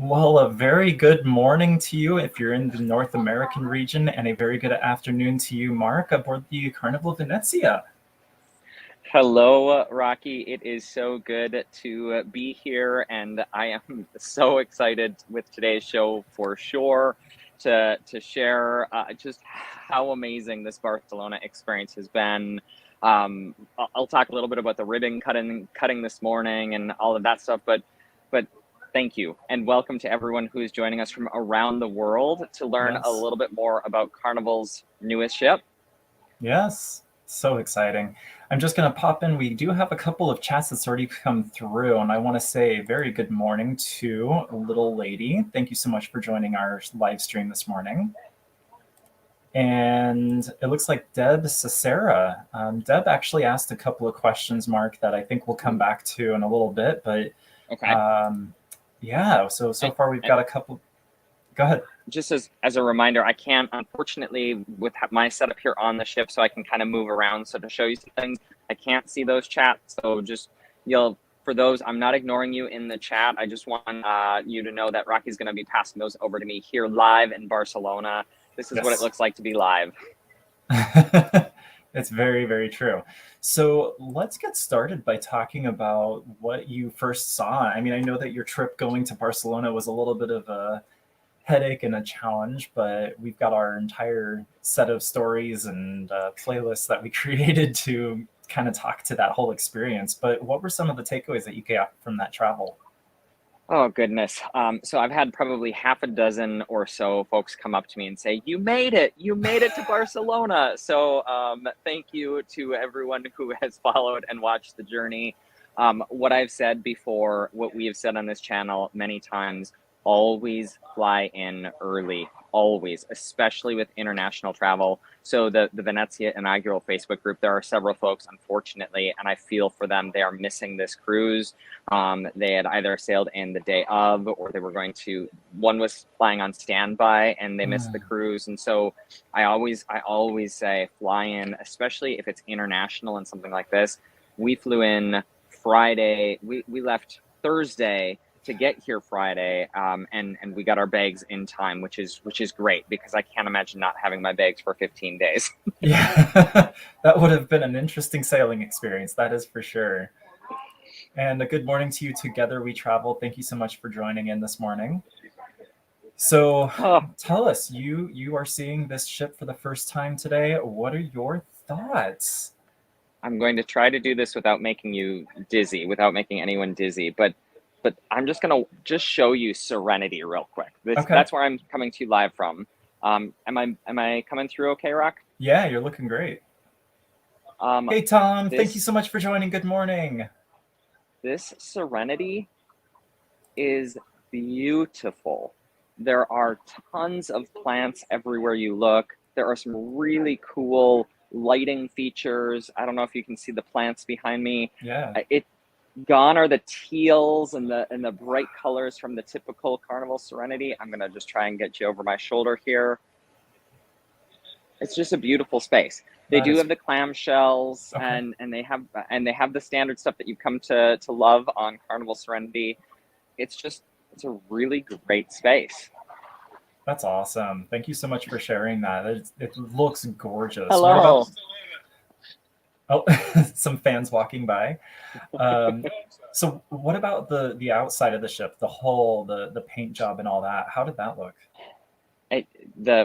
Well, a very good morning to you if you're in the North American region, and a very good afternoon to you, Mark, aboard the Carnival Venezia. Hello, Rocky. It is so good to be here, and I am so excited with today's show for sure to share just how amazing this Barcelona experience has been. I'll talk a little bit about the ribbon cutting this morning and all of that stuff, but thank you and welcome to everyone who is joining us from around the world to learn a Yes. little bit more about Carnival's newest ship. Yes. So exciting. I'm just going to pop in. We do have a couple of chats that's already come through, and I want to say a very good morning to Little Lady. Thank you so much for joining our live stream this morning. And it looks like Deb Cicera. Deb actually asked a couple of questions, Mark, that I think we'll come back to in a little bit. But Okay. yeah, so far we've got a couple. Go ahead. Just as a reminder, I can't, unfortunately, with my setup here on the ship, so I can kind of move around. So to show you some things, I can't see those chats. So just, for those, I'm not ignoring you in the chat. I just want you to know that Rocky's going to be passing those over to me here live in Barcelona. This is what it looks like to be live. It's very, very true. So let's get started by talking about what you first saw. I mean, I know that your trip going to Barcelona was a little bit of a headache and a challenge, but we've got our entire set of stories and playlists that we created to kind of talk to that whole experience. But what were some of the takeaways that you got from that travel? Oh, goodness. So I've had probably half a dozen or so folks come up to me and say, you made it to Barcelona. So thank you to everyone who has followed and watched the journey. What I've said before, what we have said on this channel many times, always fly in early, always, especially with international travel. So the Venezia Inaugural Facebook group, there are several folks, unfortunately, and I feel for them, they are missing this cruise. They had either sailed in the day of, or they were going to, one was flying on standby and they missed the cruise. And so I always say fly in, especially if it's international and something like this. We flew in Friday, we left Thursday to get here Friday, and we got our bags in time, which is great, because I can't imagine not having my bags for 15 days. Yeah, that would have been an interesting sailing experience, that is for sure. And a good morning to you. Together we travel. Thank you so much for joining in this morning. So tell us, you are seeing this ship for the first time today. What are your thoughts? I'm going to try to do this without making you dizzy, without making anyone dizzy, but I'm just going to show you Serenity real quick. That's where I'm coming to you live from. Am I coming through okay, Rock? Yeah, you're looking great. Hey, Tom, thank you so much for joining. Good morning. This Serenity is beautiful. There are tons of plants everywhere you look. There are some really cool lighting features. I don't know if you can see the plants behind me. Yeah. Gone are the teals and the bright colors from the typical Carnival Serenity. I'm gonna just try and get you over my shoulder here. It's just a beautiful space. They do have the clamshells, and they have the standard stuff that you've come to love on Carnival Serenity. It's a really great space. That's awesome. Thank you so much for sharing that. It looks gorgeous. Hello. Oh, some fans walking by. So what about the outside of the ship, the hull, the paint job and all that? How did that look?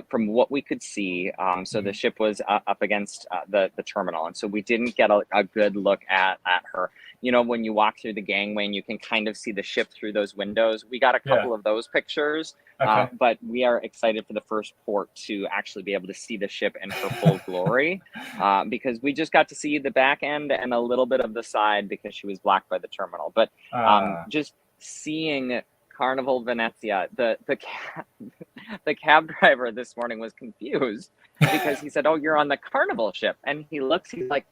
From what we could see, so the ship was up against the terminal, and so we didn't get a good look at her. You know, when you walk through the gangway and you can kind of see the ship through those windows, we got a couple of those pictures, but we are excited for the first port to actually be able to see the ship in her full glory, because we just got to see the back end and a little bit of the side because she was blocked by the terminal. But just seeing Carnival Venezia, the cab driver this morning was confused because he said, "Oh, you're on the Carnival ship," and he looks, he's like,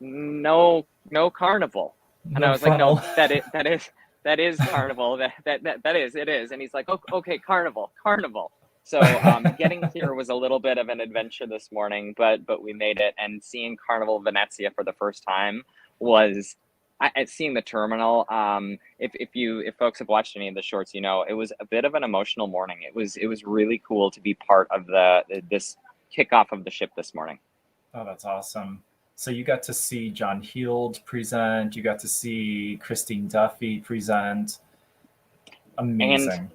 "No Carnival," and no I was funnel. like, "No, that is Carnival. It is," and he's like, "Oh, okay, Carnival." So getting here was a little bit of an adventure this morning, but we made it, and seeing Carnival Venezia for the first time was seeing the terminal, if folks have watched any of the shorts, you know, it was a bit of an emotional morning. It was really cool to be part of this kickoff of the ship this morning. Oh, that's awesome. So you got to see John Heald present. You got to see Christine Duffy present. Amazing.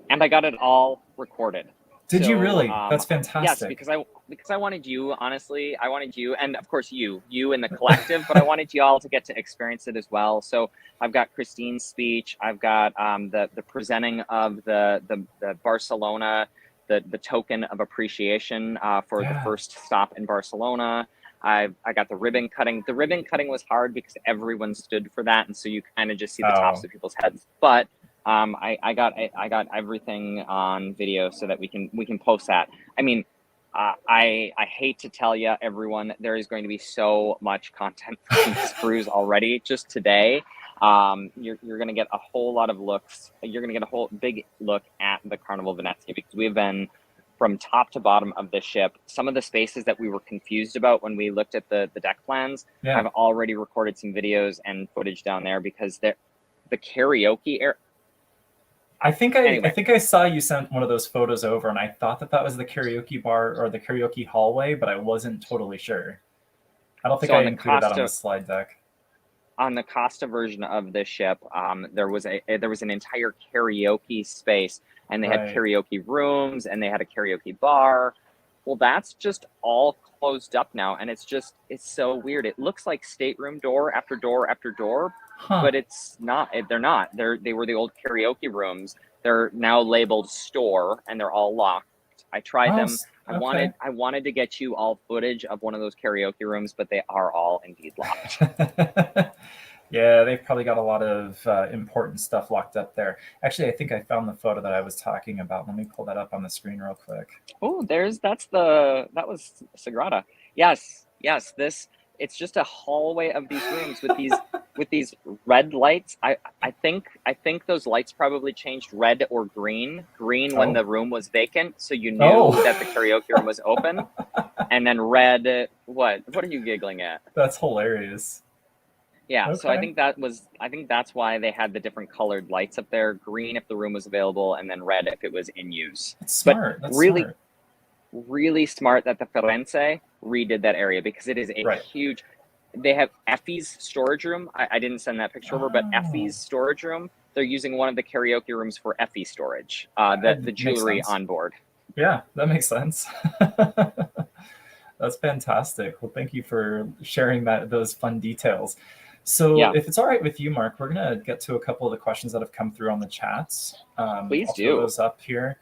And I got it all recorded. Did you really? That's fantastic. Yes, because I wanted you, honestly, I wanted you, and of course you in the collective, but I wanted you all to get to experience it as well. So I've got Christine's speech. I've got the presenting of the Barcelona, the token of appreciation for the first stop in Barcelona. I got the ribbon cutting. The ribbon cutting was hard because everyone stood for that, and so you kind of just see the tops of people's heads. But I got everything on video so that we can post that. I mean, I hate to tell you, everyone, there is going to be so much content from these cruise already just today. You're going to get a whole lot of looks. You're going to get a whole big look at the Carnival Venezia, because we've been from top to bottom of the ship. Some of the spaces that we were confused about when we looked at the deck plans, I've already recorded some videos and footage down there, because the karaoke area. I think I saw you sent one of those photos over, and I thought that was the karaoke bar or the karaoke hallway, but I wasn't totally sure. I don't think I included that on the slide deck. On the Costa version of this ship, there was an entire karaoke space, and they had karaoke rooms, and they had a karaoke bar. Well, that's just all closed up now, and it's so weird. It looks like stateroom door after door after door. But it's not. They're not. They were the old karaoke rooms. They're now labeled store, and they're all locked. I tried them. I wanted to get you all footage of one of those karaoke rooms, but they are all indeed locked. Yeah, they've probably got a lot of important stuff locked up there. Actually, I think I found the photo that I was talking about. Let me pull that up on the screen real quick. Oh, that was Sagrada. Yes. It's just a hallway of these rooms with these red lights. I think those lights probably changed red or green. Green when the room was vacant, so you knew that the karaoke room was open. And then red, what are you giggling at? That's hilarious. Yeah, so I think that's why they had the different colored lights up there. Green if the room was available, and then red if it was in use. That's smart. That's smart. Really smart that the Firenze redid that area, because it is a huge. They have Effie's storage room. I didn't send that picture over, but Effie's storage room, they're using one of the karaoke rooms for Effie storage, the jewelry on board. Yeah, that makes sense. That's fantastic. Well, thank you for sharing those fun details. So if it's all right with you, Mark, we're going to get to a couple of the questions that have come through on the chats. Please I'll do. throw those up here.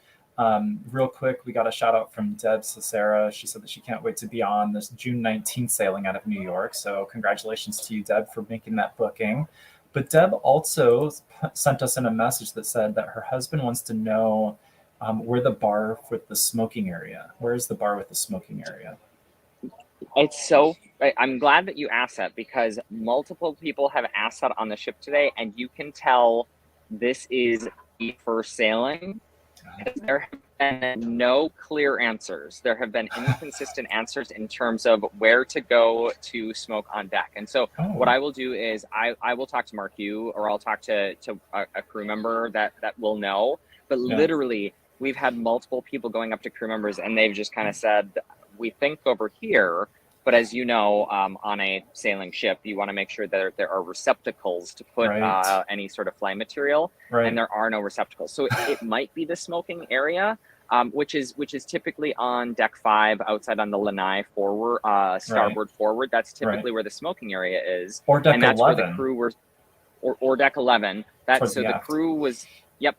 Real quick, we got a shout out from Deb Cicera. She said that she can't wait to be on this June 19th sailing out of New York. So congratulations to you, Deb, for making that booking. But Deb also sent us in a message that said that her husband wants to know where the bar with the smoking area. Where is the bar with the smoking area? I'm glad that you asked that, because multiple people have asked that on the ship today, and you can tell this is the first sailing. There have been no clear answers. There have been inconsistent answers in terms of where to go to smoke on deck. And so what I will do is I will talk to Mark Yu, or I'll talk to a crew member that will know. But literally, we've had multiple people going up to crew members, and they've just kind of said, we think over here. But as you know, on a sailing ship, you want to make sure that there are receptacles to put any sort of fly material, and there are no receptacles. So it might be the smoking area, which is typically on deck 5, outside on the lanai forward, starboard forward. That's typically where the smoking area is, or deck 11. Where the crew were, or deck 11. The crew was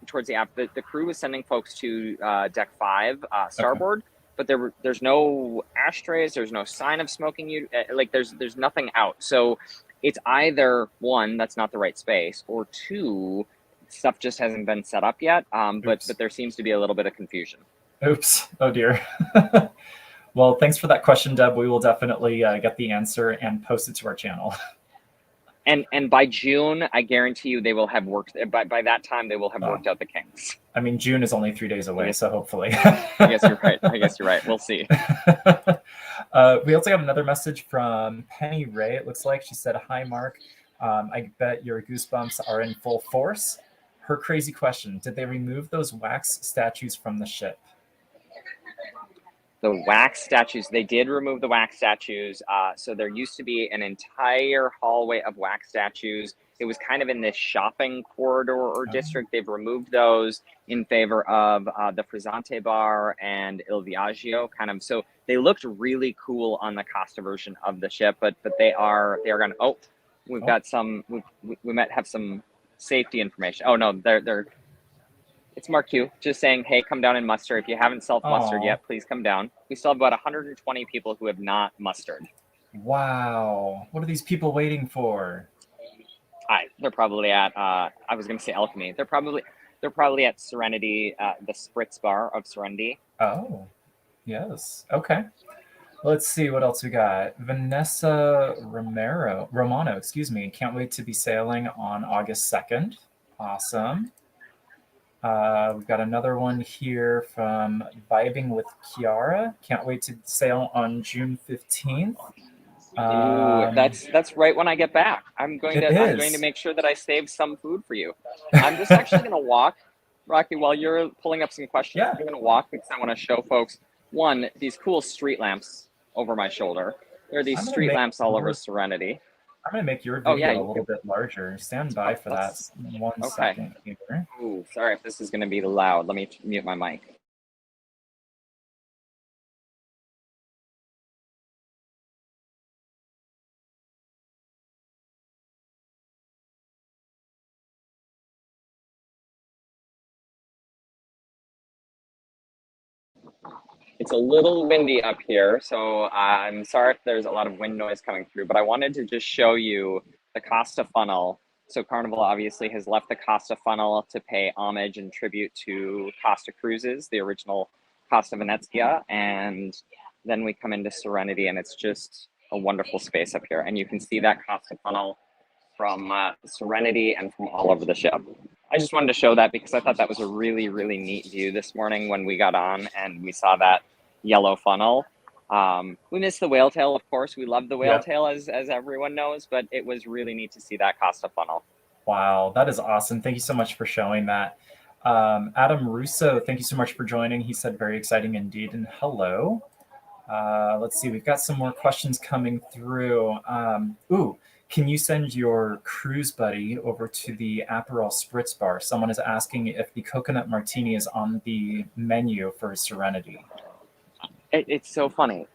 towards the aft. The crew was sending folks to deck 5, starboard. But there's no ashtrays, there's no sign of smoking. There's nothing out. So it's either 1, that's not the right space, or 2, stuff just hasn't been set up yet. But there seems to be a little bit of confusion. Oops. Oh dear. Well, thanks for that question, Deb. We will definitely get the answer and post it to our channel. And by June, I guarantee you they will have worked. By that time, they will have worked out the kinks. I mean, June is only 3 days away, so hopefully. I guess you're right. We'll see. We also got another message from Penny Ray. It looks like she said, "Hi, Mark. I bet your goosebumps are in full force. Her crazy question: did they remove those wax statues from the ship? The wax statues, they did remove the wax statues. So there used to be an entire hallway of wax statues. It was kind of in this shopping corridor or district. They've removed those in favor of the Frizzante bar and Il Viaggio kind of. So they looked really cool on the Costa version of the ship, but they are going to, we've got some, we might have some safety information. Oh no, they're it's Mark Q just saying, hey, come down and muster. If you haven't self-mustered yet, please come down. We still have about 120 people who have not mustered. Wow. What are these people waiting for? They're probably at, I was going to say Alchemy. They're probably at Serenity, the Spritz Bar of Serenity. Oh, yes. Okay. Let's see what else we got. Vanessa Romano, excuse me. Can't wait to be sailing on August 2nd. Awesome. We've got another one here from Vibing with Kiara. Can't wait to sail on June 15th. That's right when I get back. I'm going to make sure that I save some food for you. I'm just actually going to walk, Rocky, while you're pulling up some questions. Yeah. I'm going to walk because I want to show folks, one, these cool street lamps over my shoulder. There are these street lamps all over Serenity. I'm going to make your video a little bit larger. Stand by for that 1 second here. Ooh, sorry if this is going to be loud. Let me mute my mic. It's a little windy up here, so I'm sorry if there's a lot of wind noise coming through, but I wanted to just show you the Costa funnel. So Carnival obviously has left the Costa funnel to pay homage and tribute to Costa Cruises, the original Costa Venezia, and then we come into Serenity, and it's just a wonderful space up here. And you can see that Costa funnel from Serenity and from all over the ship. I just wanted to show that because I thought that was a really, really neat view this morning when we got on and we saw that yellow funnel. We missed the whale tail, of course. We love the whale tail, as everyone knows, but it was really neat to see that Costa funnel. Wow, that is awesome. Thank you so much for showing that. Adam Russo, thank you so much for joining. He said very exciting indeed, and hello. Let's see, we've got some more questions coming through. Can you send your cruise buddy over to the Aperol Spritz Bar? Someone is asking if the coconut martini is on the menu for Serenity. It's so funny.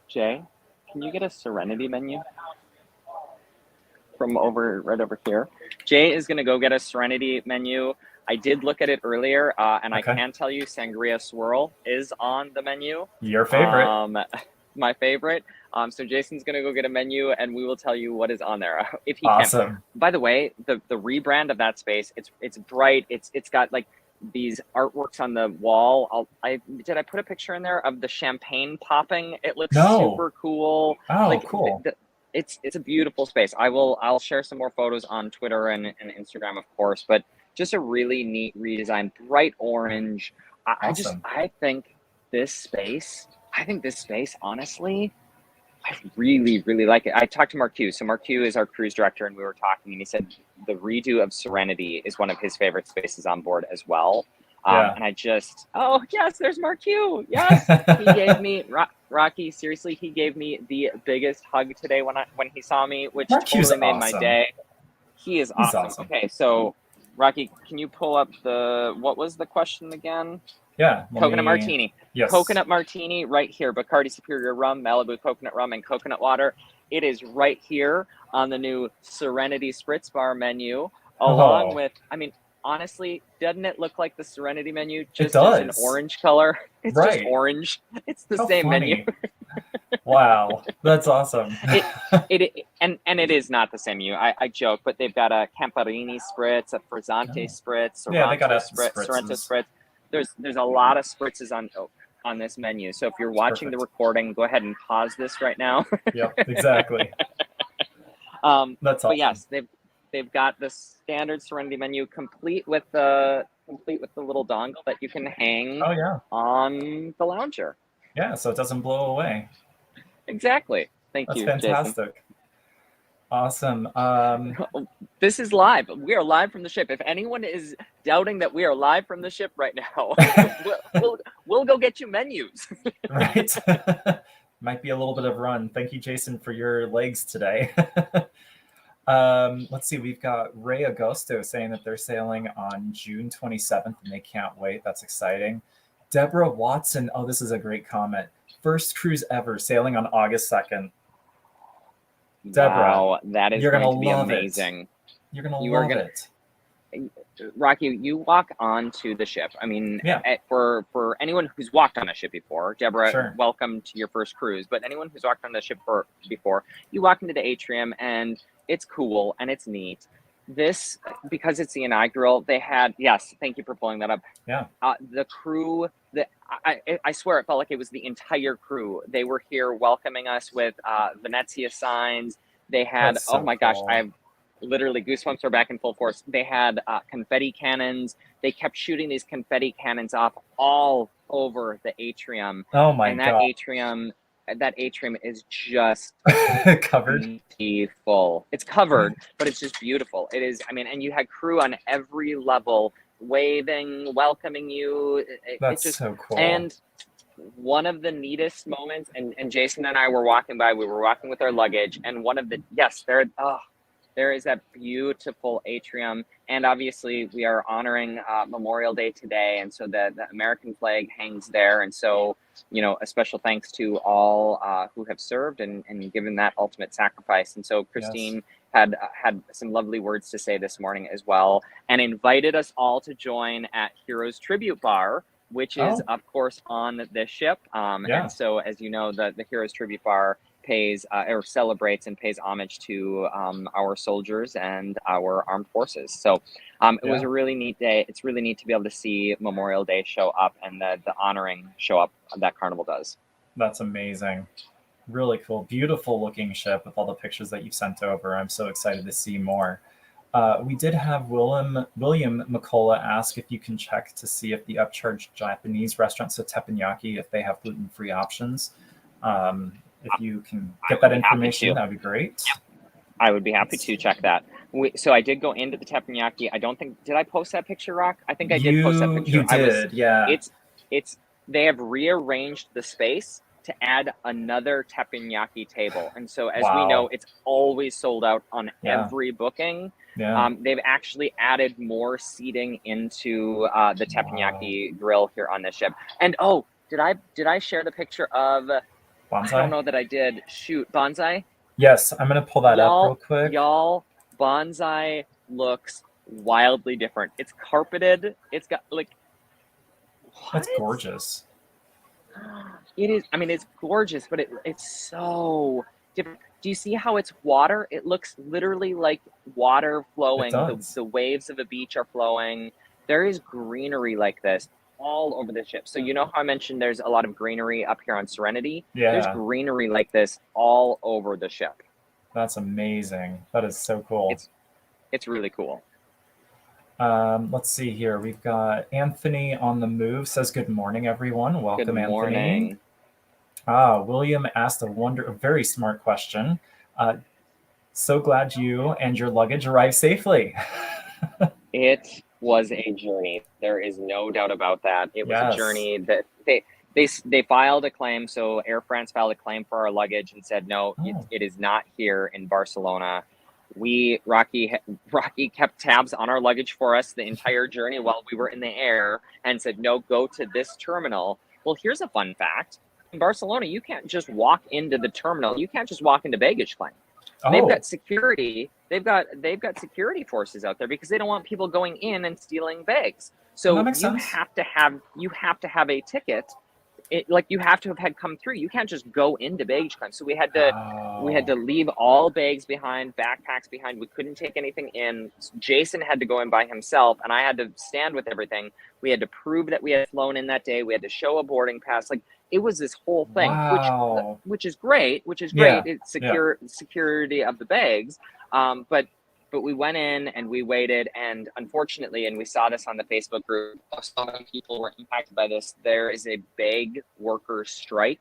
Jay, can you get a Serenity menu from right over here? Jay is going to go get a Serenity menu. I did look at it earlier, and I can tell you Sangria Swirl is on the menu. Your favorite. My favorite. So Jason's going to go get a menu, and we will tell you what is on there if he can. By the way, the rebrand of that space, it's bright. It's got like these artworks on the wall. Did I put a picture in there of the champagne popping? It looks super cool. Oh, cool. It's a beautiful space. I'll share some more photos on Twitter and Instagram, of course, but just a really neat redesign, bright orange. Awesome. I think this space, honestly, I really, really like it. I talked to Mark Q. So Mark Q is our cruise director, and we were talking, and he said the redo of Serenity is one of his favorite spaces on board as well. And I just, oh, yes, there's Mark Q. Yes. He gave me, Rocky, seriously, he gave me the biggest hug today when he saw me, which totally made my day. He is awesome. Okay, so Rocky, can you pull up what was the question again? Yeah. Coconut martini. Yes. Coconut martini right here. Bacardi Superior rum, Malibu coconut rum, and coconut water. It is right here on the new Serenity Spritz Bar menu, along with, I mean, honestly, doesn't it look like the Serenity menu? Just as an orange color. It's just orange. It's the same menu. Wow, that's awesome. And it is not the same menu. I joke, but they've got a Camparini Spritz, a Frizzante Spritz, a Sorrento Spritz. There's a lot of spritzes on this menu. So if you're watching the recording, go ahead and pause this right now. Yep, exactly. That's awesome. But yes, they've got the standard Serenity menu complete with the little dongle that you can hang on the lounger. Yeah, so it doesn't blow away. Exactly. Thank you, That's fantastic. Jason. Awesome. This is live. We are live from the ship. If anyone is doubting that we are live from the ship right now, we'll go get you menus. Right. Might be a little bit of run. Thank you, Jason, for your legs today. Let's see. We've got Ray Agosto saying that they're sailing on June 27th and they can't wait. That's exciting. Deborah Watson. Oh, this is a great comment. First cruise ever sailing on August 2nd. Deborah, Wow, that is you're going gonna to be love amazing. it. You're gonna You are love gonna, it. Rocky, you walk onto the ship. I mean, Yeah, for anyone who's walked on a ship before, Deborah, sure. welcome to your first cruise. But anyone who's walked on the ship before, you walk into the atrium and it's cool and it's neat. This, because it's the inaugural, they had, yes, thank you for pulling that up. Yeah. The crew, I swear it felt like it was the entire crew. They were here welcoming us with Venezia signs. They had, That's oh so my gosh, cool. I have literally goosebumps are back in full force. They had confetti cannons. They kept shooting these confetti cannons off all over the atrium. Oh my And God. that atrium is just Covered. beautiful. It's covered, but it's just beautiful. It is, I mean, and you had crew on every level waving, welcoming you. It That's just, so cool. and one of the neatest moments, and Jason and I were walking by, we were walking with our luggage, and one of the, yes, there is that beautiful atrium. And obviously we are honoring Memorial Day today. And so the American flag hangs there. And so, you know, a special thanks to all who have served and given that ultimate sacrifice. And so Christine had some lovely words to say this morning as well, and invited us all to join at Heroes Tribute Bar, which is of course on this ship. And so, as you know, the Heroes Tribute Bar pays or celebrates and pays homage to our soldiers and our armed forces. So it was a really neat day. It's really neat to be able to see Memorial Day show up and the honoring show up that Carnival does. That's amazing. Really cool. Beautiful looking ship with all the pictures that you sent over. I'm so excited to see more. We did have William McCullough ask if you can check to see if the upcharged Japanese restaurant, so teppanyaki, if they have gluten-free options. If you can get that information, that'd be great. I would be happy to check that. So I did go into the teppanyaki. I don't think, did I post that picture, Rock? I think I did post that picture. You did, yeah. They have rearranged the space to add another teppanyaki table. And so as we know, it's always sold out on every booking. Yeah. They've actually added more seating into the teppanyaki grill here on this ship. And oh, did I share the picture of Bonsai? I don't know that I did. Shoot, Bonsai? Yes, I'm going to pull that up real quick. Y'all, Bonsai looks wildly different. It's carpeted. It's got like... That's gorgeous. It is. I mean, it's gorgeous, but it's so different. Do you see how it's water? It looks literally like water flowing. The waves of a beach are flowing. There is greenery like this all over the ship. So you know how I mentioned there's a lot of greenery up here on Serenity? Yeah. There's greenery like this all over the ship. That's amazing. That is so cool. It's really cool. Let's see here. We've got Anthony on the move says, good morning, everyone. Welcome, good morning. Anthony. William asked a very smart question. So glad you and your luggage arrived safely. It was a journey. There is no doubt about that. It was a journey that they filed a claim. So Air France filed a claim for our luggage and said, no, it is not here in Barcelona. Rocky kept tabs on our luggage for us the entire journey while we were in the air and said, no, go to this terminal. Well, here's a fun fact. In Barcelona, you can't just walk into the terminal. You can't just walk into baggage claim. They've got security. They've got security forces out there because they don't want people going in and stealing bags. So you have to have a ticket. You have to have had come through. You can't just go into baggage claim. So we had to leave all bags behind, backpacks behind. We couldn't take anything in. Jason had to go in by himself, and I had to stand with everything. We had to prove that we had flown in that day. We had to show a boarding pass. Like, it was this whole thing, which is great. It's security of the bags. But we went in and we waited, and unfortunately, and we saw this on the Facebook group, so many people were impacted by this. There is a bag worker strike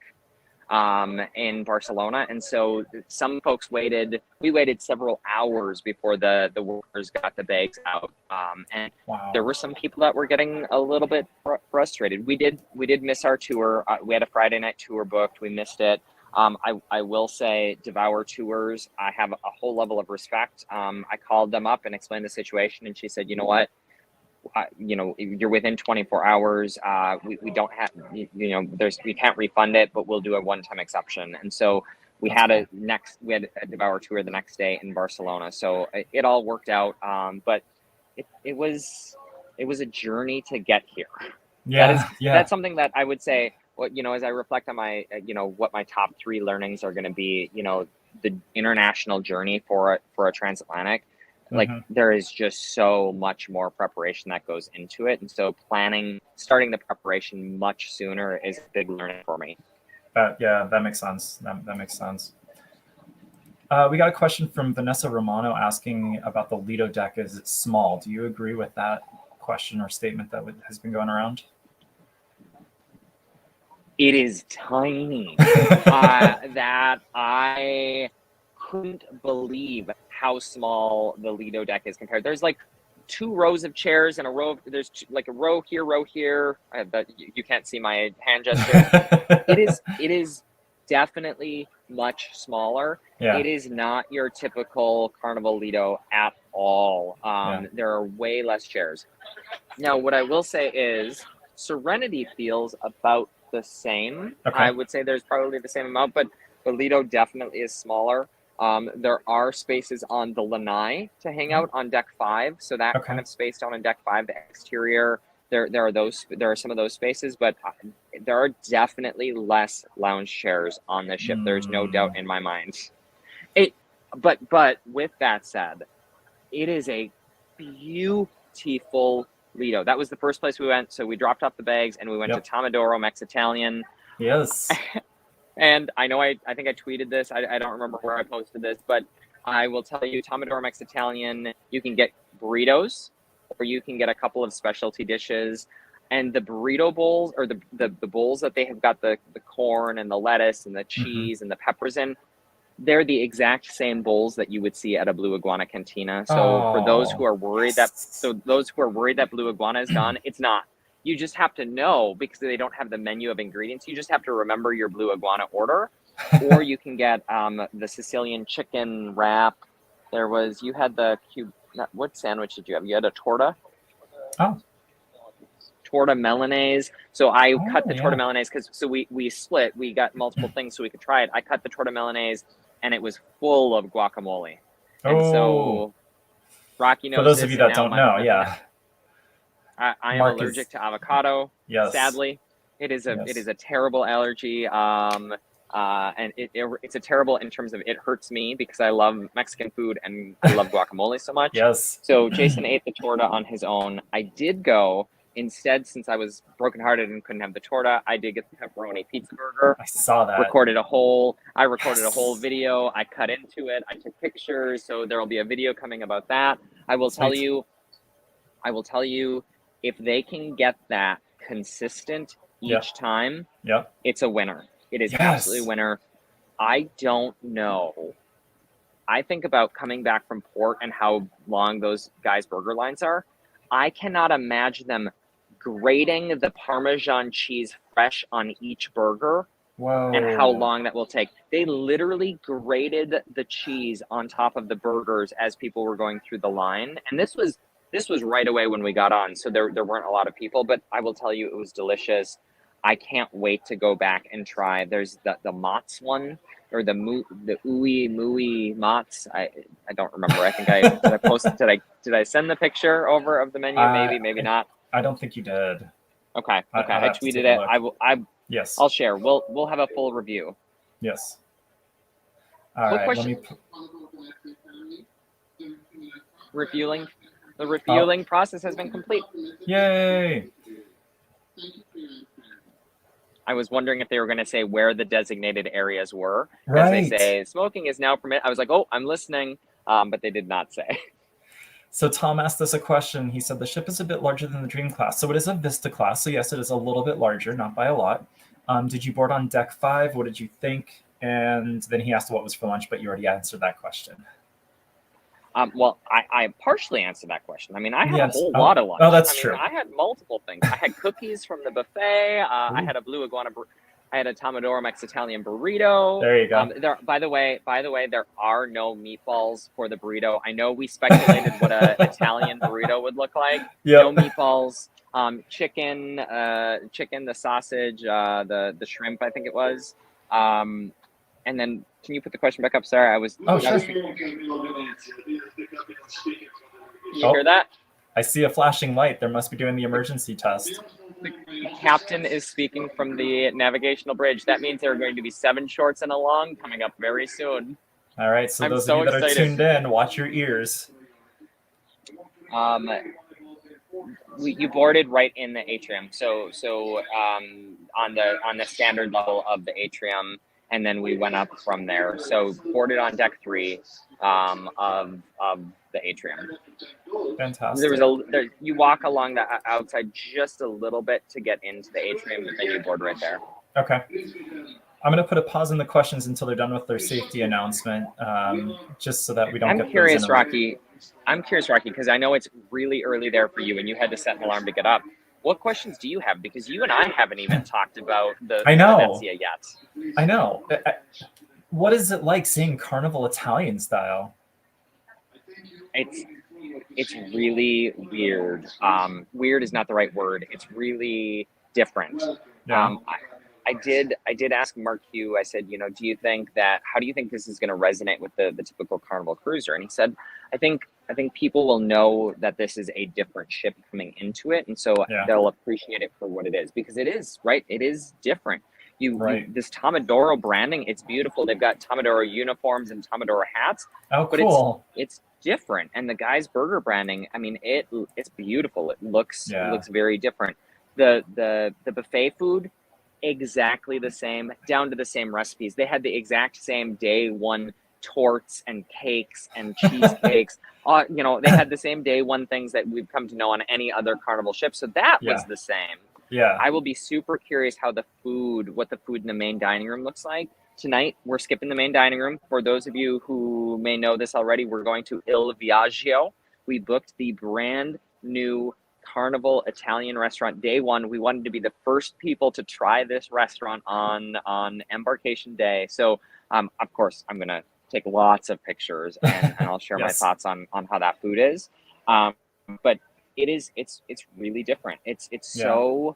in Barcelona. And so some folks we waited several hours before the workers got the bags out. And Wow. there were some people that were getting a little bit frustrated. We did miss our tour. We had a Friday night tour booked. We missed it. I will say Devour Tours, I have a whole level of respect. I called them up and explained the situation, and she said, you know what? You're within 24 hours. We don't have, we can't refund it, but we'll do a one-time exception. And so we had a Devour Tour the next day in Barcelona. So it all worked out. But it was a journey to get here. That's something that I would say, as I reflect on my, what my top 3 learnings are going to be, the international journey for a transatlantic. Like there is just so much more preparation that goes into it. And so starting the preparation much sooner is a big learning for me. That makes sense. That makes sense. We got a question from Vanessa Romano asking about the Lido deck. Is it small? Do you agree with that question or statement that has been going around? It is tiny. That I couldn't believe how small the Lido deck is compared. There's like 2 rows of chairs and there's like a row here. But you can't see my hand gesture. It is definitely much smaller. Yeah. It is not your typical Carnival Lido at all. There are way less chairs. Now, what I will say is Serenity feels about the same. Okay. I would say there's probably the same amount, but the Lido definitely is smaller. There are spaces on the lanai to hang out on deck 5. So that kind of space down on deck 5, the exterior, there are some of those spaces, but there are definitely less lounge chairs on the ship. There's no doubt in my mind. But with that said, it is a beautiful Lido. That was the first place we went. So we dropped off the bags and we went to Tomodoro Italian. Yes. And I know I think I tweeted this. I don't remember where I posted this, but I will tell you, Tomodoro Italian, you can get burritos or you can get a couple of specialty dishes. And the burrito bowls, or the bowls that they have got the corn and the lettuce and the cheese and the peppers in, they're the exact same bowls that you would see at a Blue Iguana cantina. So for those who are worried that Blue Iguana is gone, it's not. You just have to know, because they don't have the menu of ingredients. You just have to remember your Blue Iguana order, or you can get the Sicilian chicken wrap. You had the what sandwich did you have? You had a torta. Oh. Torta Milanese. So I cut the torta Milanese because we split. We got multiple things so we could try it. I cut the torta Milanese and it was full of guacamole. And so Rocky knows. For those of you that don't know, I am allergic to avocado. Yes. Sadly, it is a terrible allergy. And it's a terrible in terms of it hurts me because I love Mexican food and I love guacamole so much. Yes. So Jason ate the torta on his own. I did go instead, since I was brokenhearted and couldn't have the torta. I did get the pepperoni pizza burger. I saw that. I recorded a whole video. I cut into it. I took pictures. So there will be a video coming about that. I will tell you, if they can get that consistent each time, it's a winner. It is absolutely a winner. I don't know. I think about coming back from port and how long those guys' burger lines are. I cannot imagine them grating the Parmesan cheese fresh on each burger. Whoa. And how long that will take. They literally grated the cheese on top of the burgers as people were going through the line. And this was right away when we got on, so there weren't a lot of people, but I will tell you, it was delicious. I can't wait to go back and try. There's the Mott's one, or the Ooey Mooey Mott's. I don't remember. I think I posted. Did I send the picture over of the menu? Maybe not. I don't think you did. Okay. I tweeted it. Yes. I'll share. We'll have a full review. Yes. All right. Question? Refueling. The refueling process has been complete. Yay! I was wondering if they were going to say where the designated areas were. Right. As they say, smoking is now permitted. I was like, oh, I'm listening, but they did not say. So Tom asked us a question. He said the ship is a bit larger than the Dream class. So it is a Vista class. So yes, it is a little bit larger, not by a lot. Did you board on deck 5? What did you think? And then he asked what was for lunch, but you already answered that question. Well, I partially answered that question. I mean, I had Yes. a whole lot of lunch. Oh, that's I mean, true. I had multiple things. I had cookies from the buffet. I had a blue iguana. I had a Tomodoro Italian burrito. There you go. By the way, there are no meatballs for the burrito. I know we speculated what an Italian burrito would look like. Yep. No meatballs. Chicken, the sausage, the shrimp, I think it was. And then, can you put the question back up? Sorry, I was. Oh, sure. You hear that? I see a flashing light. They must be doing the emergency test. The captain is speaking from the navigational bridge. That means there are going to be 7 shorts and a long coming up very soon. All right, so I'm those so of you that excited. are tuned in, watch your ears. You boarded right in the atrium, so on the standard level of the atrium, and then we went up from there. So boarded on deck 3 of the atrium. Fantastic. You walk along the outside just a little bit to get into the atrium, but then you board right there. Okay. I'm going to put a pause in the questions until they're done with their safety announcement, just so that we don't get I'm curious, Rocky, because I know it's really early there for you, and you had to set an alarm to get up. What questions do you have? Because you and I haven't even talked about the Venezia yet. I know. What is it like seeing Carnival Italian style? It's really weird. Weird is not the right word. It's really different. Yeah. I did ask Mark Hugh, I said, how do you think this is going to resonate with the typical Carnival cruiser? And he said, I think people will know that this is a different ship coming into it. And so they'll appreciate it for what it is, because it is, right? It is different. This Tomodoro branding, it's beautiful. They've got Tomodoro uniforms and Tomodoro hats. Oh, cool. But it's different. And the guy's burger branding, I mean, it's beautiful. It looks very different. The buffet food, exactly the same, down to the same recipes. They had the exact same day one torts and cakes and cheesecakes. They had the same day one things that we've come to know on any other Carnival ship. So that was the same. Yeah. I will be super curious what the food in the main dining room looks like. Tonight, we're skipping the main dining room. For those of you who may know this already, we're going to Il Viaggio. We booked the brand new Carnival Italian restaurant day 1. We wanted to be the first people to try this restaurant on embarkation day. So, of course, I'm going to take lots of pictures and I'll share my thoughts on how that food is. But it's really different. It's so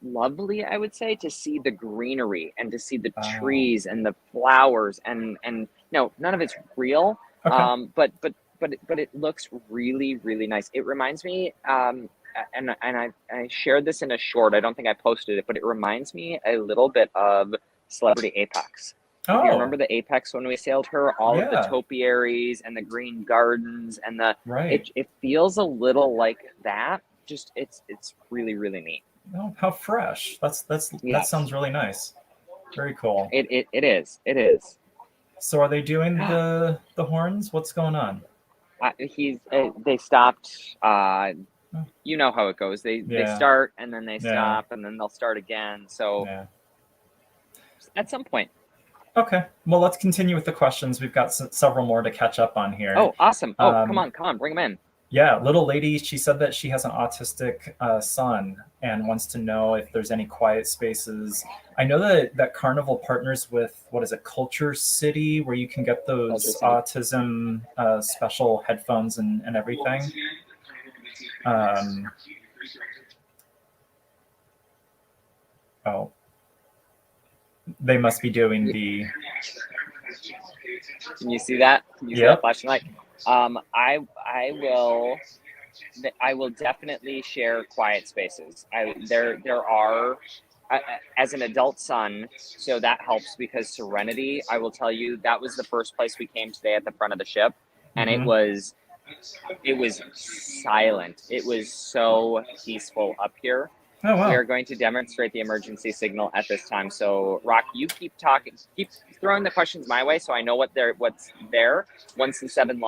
lovely, I would say, to see the greenery and to see the trees and the flowers and no, none of it's real. Okay. But it looks really, really nice. It reminds me, and I shared this in a short. I don't think I posted it, but it reminds me a little bit of Celebrity Apex. Oh. If you remember the Apex when we sailed her, all of the topiaries and the green gardens and it feels a little like that. Just it's really, really neat. Oh, how fresh! That sounds really nice. Very cool. It is. So are they doing the horns? What's going on? They stopped. You know how it goes. They start and then they stop and then they'll start again. So at some point. Okay. Well, let's continue with the questions. We've got several more to catch up on here. Oh, awesome. Oh, come on, bring them in. Yeah, little lady, she said that she has an autistic son and wants to know if there's any quiet spaces. I know that Carnival partners with, what is it, Culture City, where you can get those autism special headphones and everything. They must be doing the... Can you see that? Can you see that flashing light? I will definitely share quiet spaces. There are, as an adult son, so that helps because Serenity, I will tell you, that was the first place we came today at the front of the ship, and it was silent. It was so peaceful up here. Oh, wow. We are going to demonstrate the emergency signal at this time. So, Rock, you keep talking, keep throwing the questions my way, so I know what's there. Once the 7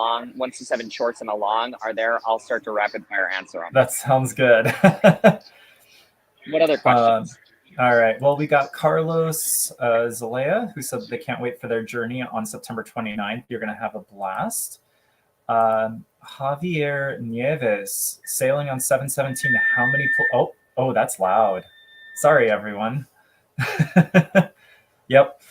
shorts and a long are there, I'll start to rapid fire answer them. That sounds good. What other questions? All right. Well, we got Carlos Zalea, who said they can't wait for their journey on September 29th. You're going to have a blast. Javier Nieves, sailing on 717. How many? Oh, that's loud. Sorry, everyone. Yep.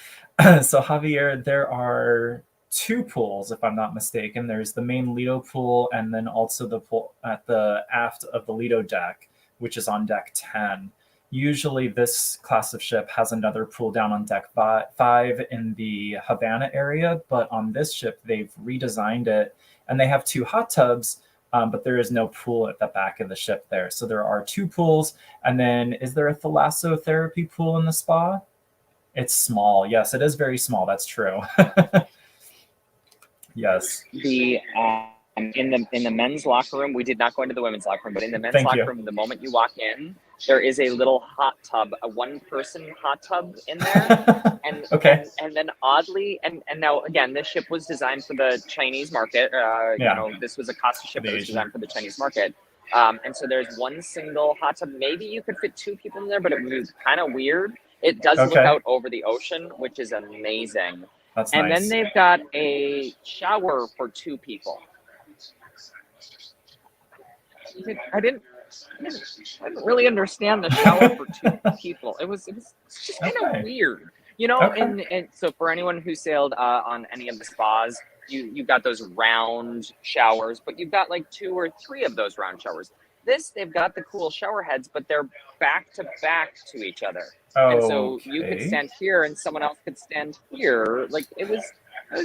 So Javier, there are two pools, if I'm not mistaken. There's the main Lido pool, and then also the pool at the aft of the Lido deck, which is on deck 10. Usually this class of ship has another pool down on deck 5 in the Havana area, but on this ship, they've redesigned it, and they have two hot tubs, but there is no pool at the back of the ship there. So there are two pools, and then is there a thalassotherapy pool in the spa? It's small. Yes, it is very small. That's true. Yes. The in the men's locker room, we did not go into the women's locker room, but in the men's Thank locker you. room, the moment you walk in, there is a little hot tub, a one-person hot tub in there, and Okay. and then oddly, and now again, this ship was designed for the Chinese market. Yeah. You know, this was a Costa ship that was designed for the Chinese market, and so there's one single hot tub. Maybe you could fit two people in there, but it was kind of weird. It does look Okay. out over the ocean, which is amazing. That's And nice. then they've got a shower for two people. I didn't really understand the shower for two people. It was just kind of Okay. weird, you know. Okay. And so for anyone who sailed on any of the spas, you got those round showers, but you've got like 2 or 3 of those round showers. This, they've got the cool shower heads, but they're back to back to each other. And so you could Okay. stand here and someone else could stand here. Like it was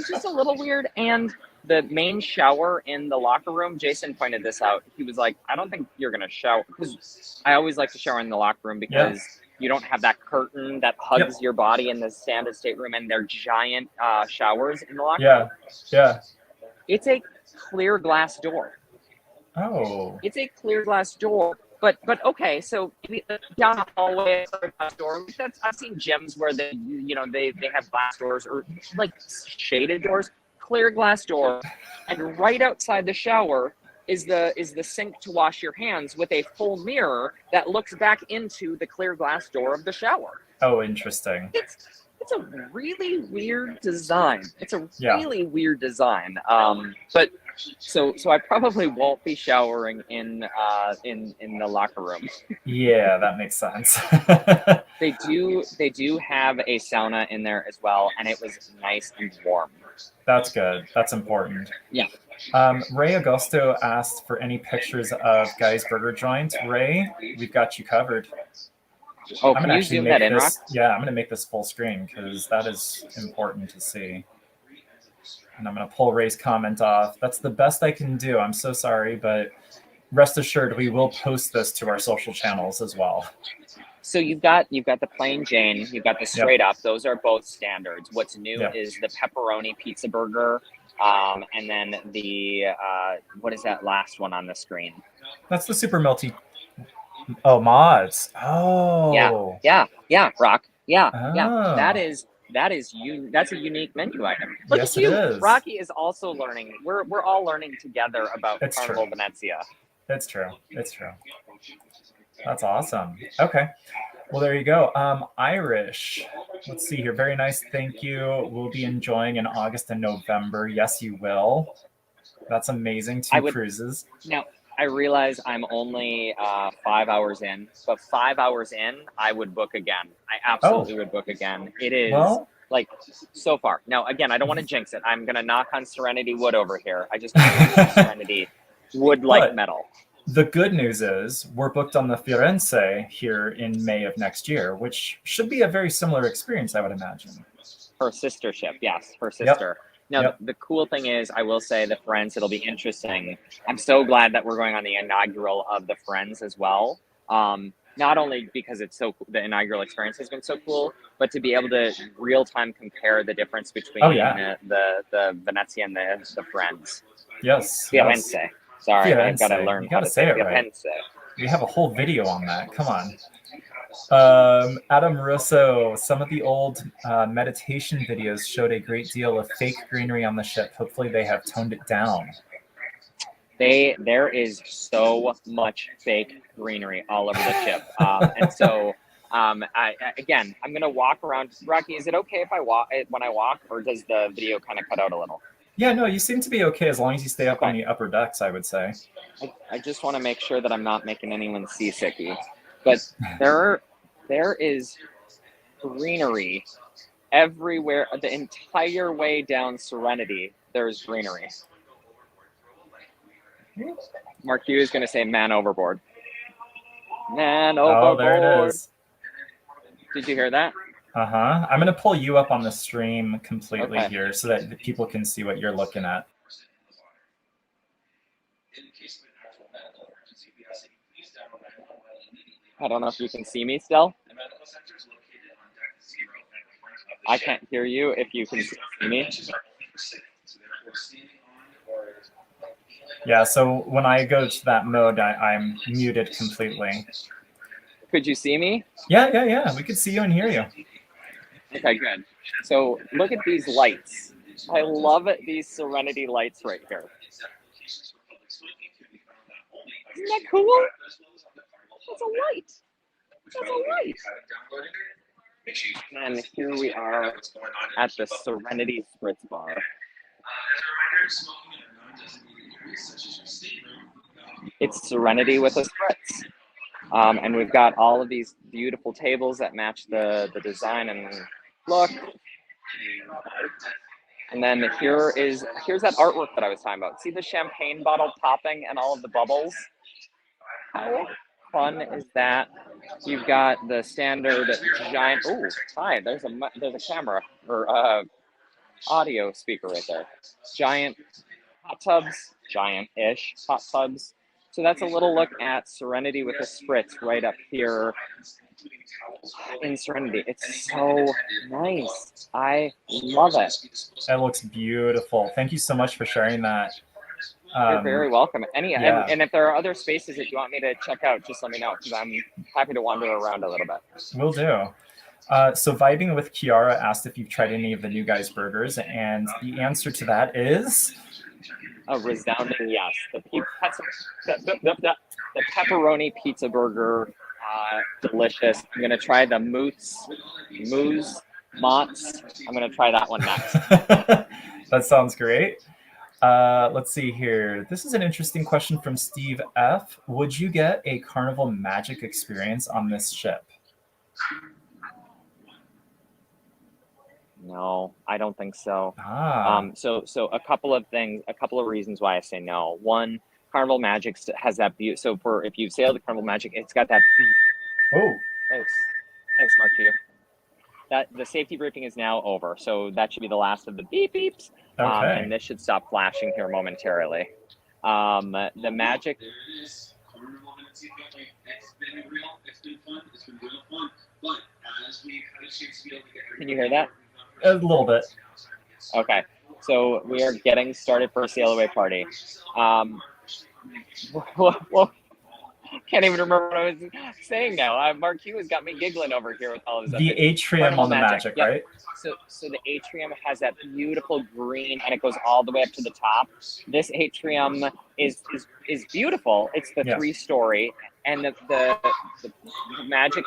just a little weird. And the main shower in the locker room, Jason pointed this out. He was like, I don't think you're gonna shower, because I always like to shower in the locker room because you don't have that curtain that hugs your body in the standard stateroom, and they're giant showers in the locker room. Yeah. It's a clear glass door. Oh. It's a clear glass door, but okay. So down the hallway, a glass door. I've seen gyms where they have glass doors or like shaded doors. Clear glass door, and right outside the shower is the sink to wash your hands with a full mirror that looks back into the clear glass door of the shower. Oh, interesting. It's a really weird design. But so I probably won't be showering in the locker room. Yeah, that makes sense. They do have a sauna in there as well, and it was nice and warm. That's good. That's important. Yeah. Ray Augusto asked for any pictures of Guy's Burger Joint. Ray, we've got you covered. Oh, can you zoom that in, Rock? Yeah, I'm going to make this full screen because that is important to see. And I'm going to pull Ray's comment off. That's the best I can do. I'm so sorry, but rest assured, we will post this to our social channels as well. So you've got the plain Jane, you've got the straight up. Those are both standards. What's new is the pepperoni pizza burger, and then the what is that last one on the screen? That's the super melty. Oh, mods. Oh. Yeah, Rock. Yeah. Oh. That's a unique menu item. Look Yes, at you. it is. Rocky is also learning. We're all learning together about Carnival Venezia. It's true. That's awesome. Okay. Well, there you go. Irish. Let's see here. Very nice. Thank you. We'll be enjoying in August and November. Yes, you will. That's amazing. 2 cruises. Now, I realize I'm only 5 hours in, but 5 hours in, I would book again. I absolutely would book again. It is like so far. Now, again, I don't want to jinx it. I'm going to knock on Serenity wood over here. I just Serenity wood like metal. The good news is we're booked on the Firenze here in May of next year, which should be a very similar experience, I would imagine. Her sister ship, yes, her sister. Now, the cool thing is, I will say the Friends, it'll be interesting. I'm so glad that we're going on the inaugural of the Friends as well. Not only because it's the inaugural experience has been so cool, but to be able to real-time compare the difference between the Venezia and the Friends. Yes. Firenze. Sorry, I've got to learn how to say it right. We have a whole video on that. Come on. Adam Russo, some of the old meditation videos showed a great deal of fake greenery on the ship. Hopefully they have toned it down. There is so much fake greenery all over the ship. And so Again, I'm gonna walk around. Rocky, is it okay if I walk when I walk, or does the video kind of cut out a little? Yeah, no, you seem to be okay as long as you stay up on Okay. the upper decks, I would say. I just want to make sure that I'm not making anyone seasicky. But there is greenery everywhere. The entire way down Serenity, there's greenery. Mark Hughes is going to say "man overboard." Man overboard. Oh, there it is. Did you hear that? Uh-huh. I'm going to pull you up on the stream completely Okay. here so that the people can see what you're looking at. I don't know if you can see me still. I can't hear you if you can see me. Yeah, so when I go to that mode, I'm muted completely. Could you see me? Yeah. We could see you and hear you. Okay, good. So look at these lights. I love it, these Serenity lights right here. Isn't that cool? That's a light. That's a light. And here we are at the Serenity Spritz Bar. It's Serenity with a spritz. And we've got all of these beautiful tables that match the design and look. And then here's that artwork that I was talking about. See the champagne bottle popping and all of the bubbles? How fun is that? You've got the standard giant. Oh, hi. There's a camera or audio speaker right there. Giant hot tubs, giant-ish hot tubs. So that's a little look at Serenity with a spritz right up here in Serenity. It's so nice. I love it. That looks beautiful. Thank you so much for sharing that. You're very welcome. Yeah. And if there are other spaces that you want me to check out, just let me know because I'm happy to wander around a little bit. Will do. So Vibing with Kiara asked if you've tried any of the New Guys burgers, and the answer to that is a resounding yes. The pepperoni pizza burger, delicious. I'm gonna try the Motts. I'm gonna try that one next. That sounds great. Let's see here. This is an interesting question from Steve F. Would you get a Carnival Magic experience on this ship? No, I don't think so. Ah. So a couple of reasons why I say no. One, Carnival Magic has that beauty. So if you've sailed the Carnival Magic, it's got that. Oh. Thanks, Mark. That the safety briefing is now over, so that should be the last of the beep beeps. Okay. And this should stop flashing here momentarily. The magic. Carnival Venezia family, it's been real. It's been fun. It's been real fun. But as we've had a chance to be able to get. Can you hear that? A little bit. Okay, so we are getting started for a sail away party. Well, can't even remember what I was saying now. Mark Hugh has got me giggling over here with all of this. The Atrium on the Magic, yep. right? So the Atrium has that beautiful green, and it goes all the way up to the top. This Atrium is beautiful. It's the 3-story, and the Magic.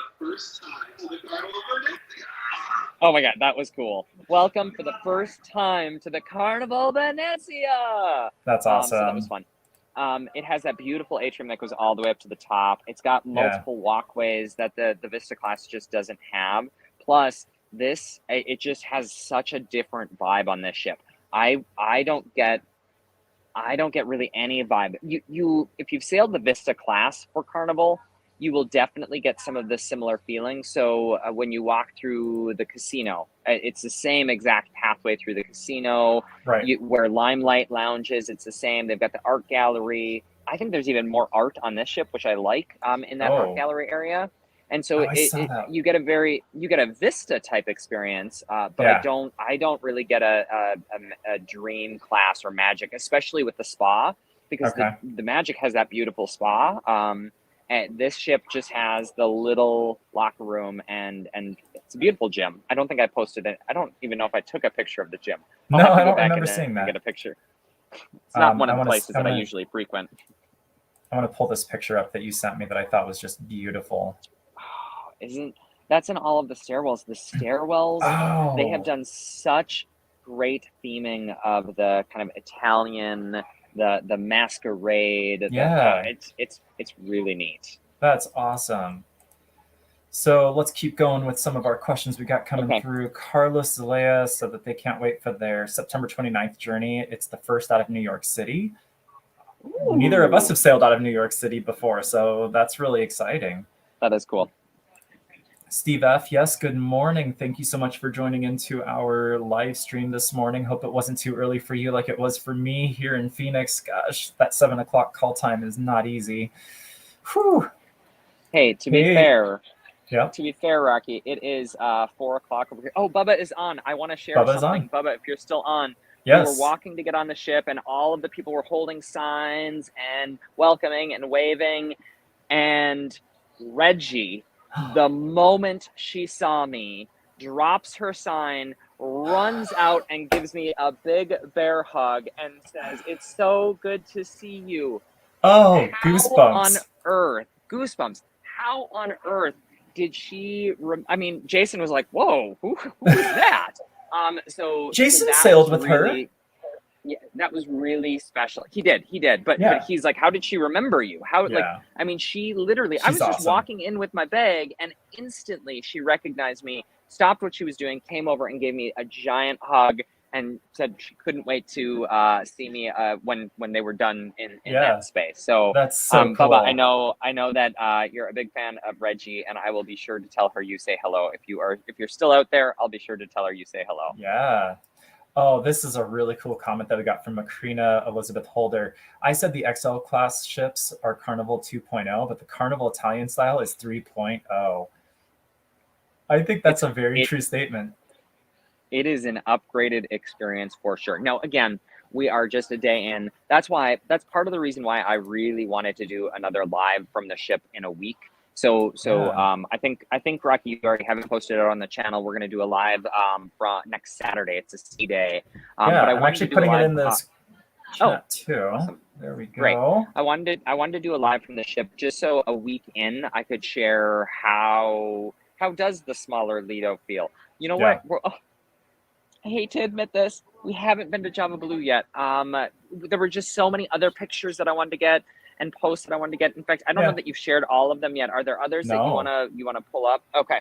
Oh my God, that was cool. Welcome for the first time to the Carnival Venezia. That's awesome. So that was fun. It has that beautiful atrium that goes all the way up to the top. It's got multiple walkways that the Vista-class just doesn't have. Plus, it just has such a different vibe on this ship. I don't get really any vibe. You if you've sailed the Vista-class for Carnival, you will definitely get some of the similar feelings. So when you walk through the casino, it's the same exact pathway through the casino. Right. Where Limelight lounges, it's the same. They've got the art gallery. I think there's even more art on this ship, which I like in that art gallery area. And so you get a Vista type experience, but I don't really get a Dream class or Magic, especially with the spa, because the Magic has that beautiful spa. And this ship just has the little locker room and it's a beautiful gym. I don't think I posted it. I don't even know if I took a picture of the gym. No, I don't remember seeing that. Get a picture. It's not one of the places that I usually frequent. I want to pull this picture up that you sent me that I thought was just beautiful. That's in all of the stairwells. The stairwells, they have Oh, done such great theming of the kind of Italian, the masquerade. yeah, It's really neat. that's awesome. So let's keep going with some of our questions we got coming Okay. through. Carlos Zelaya said that they can't wait for their September 29th journey. It's the first out of New York City. Neither of us Ooh, have sailed out of New York City before, so that's really exciting. that is cool. Steve F, yes, good morning. Thank you so much for joining into our live stream this morning. Hope it wasn't too early for you like it was for me here in Phoenix. Gosh, that 7 o'clock call time is not easy. Whew. Hey, to be Hey, fair, yeah, Rocky, it is 4 o'clock over here. Oh, Bubba is on. I want to share Bubba's on. something. Bubba, if you're still on, we were Yes. walking to get on the ship, and all of the people were holding signs and welcoming and waving. And Reggie, the moment she saw me, drops her sign, runs out, and gives me a big bear hug and says, "It's so good to see you." Oh, How on goosebumps. earth, goosebumps, how on earth did she, I mean, Jason was like, whoa, who is that? So Jason that was sailed with her. really, yeah, that was really special. He did, but Yeah, he's like, how did she remember you? How, like, yeah, I mean, she literally, I she's was just awesome. walking in with my bag, and instantly she recognized me, stopped what she was doing, came over and gave me a giant hug, and said she couldn't wait to see me when they were done in that Yeah, space. So, that's so Bubba, I cool. know that you're a big fan of Reggie, and I will be sure to tell her you say hello. If you're still out there, I'll be sure to tell her you say hello. Yeah. Oh, this is a really cool comment that we got from Macrina Elizabeth Holder. I said the XL class ships are Carnival 2.0, but the Carnival Italian style is 3.0. I think that's It's a very it true statement. it is an upgraded experience for sure. Now, again, we are just a day in. That's part of the reason why I really wanted to do another live from the ship in a week. Yeah. I think Rocky, you already haven't posted it on the channel. We're going to do a live from next Saturday. It's a sea day, but Yeah, I I'm wanted to actually do a putting it live. in this Oh, chat too. awesome. There we Great. go. I wanted to do a live from the ship just so a week in I could share how does the smaller Lido feel. You know what? Yeah. I hate to admit this, we haven't been to Java Blue yet. There were just so many other pictures that I wanted to get and posts that I wanted to get. In fact, I don't know Yeah. that you've shared all of them yet. Are there others that you No. wanna pull up? Okay.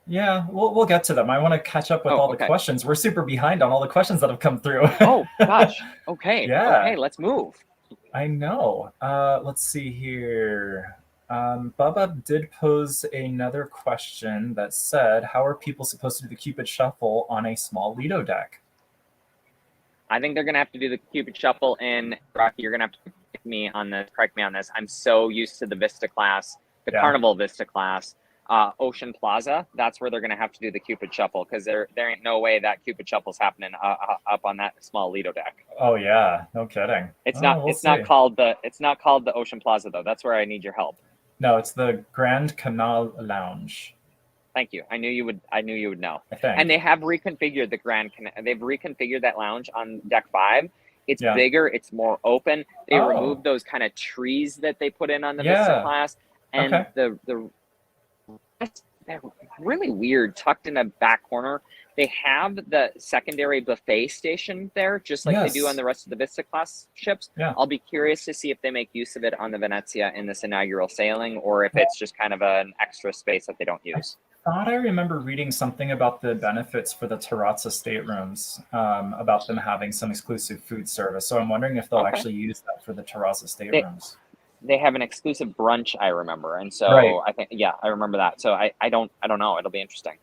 Yeah, we'll get to them. I want to catch up with Oh, all the okay. questions. We're super behind on all the questions that have come through. Oh gosh. Okay. Yeah. Okay. Let's move. I know. Let's see here. Bubba did pose another question that said, how are people supposed to do the Cupid Shuffle on a small Lido deck? I think they're gonna have to do the Cupid Shuffle, and Rocky, you're gonna have to correct me on this. I'm so used to the Vista class, the Yeah. Carnival Vista class, Ocean Plaza. That's where they're gonna have to do the Cupid Shuffle, because there ain't no way that Cupid Shuffle's happening up on that small Lido deck. Oh, yeah. No kidding. It's Oh, not we'll it's not see. called the Ocean Plaza though. That's where I need your help. No, it's the Grand Canal Lounge, Thank you. I knew you would know. I And think. they have reconfigured they've reconfigured that lounge on deck 5. It's Yeah. bigger, it's more open. They Oh, removed those kind of trees that they put in on the Vista yeah. class, and Okay. the they're really weird, tucked in a back corner. They have the secondary buffet station there, just like they do on Yes. the rest of the Vista class ships. Yeah. I'll be curious to see if they make use of it on the Venezia in this inaugural sailing, or if it's just kind of an extra space that they don't I use. thought I remember reading something about the benefits for the terrazza staterooms, about them having some exclusive food service. So I'm wondering if they'll Okay. actually use that for the terrazza They staterooms. they have an exclusive brunch, I remember, and Right. so I think, yeah, I remember that. So I don't know. It'll be interesting.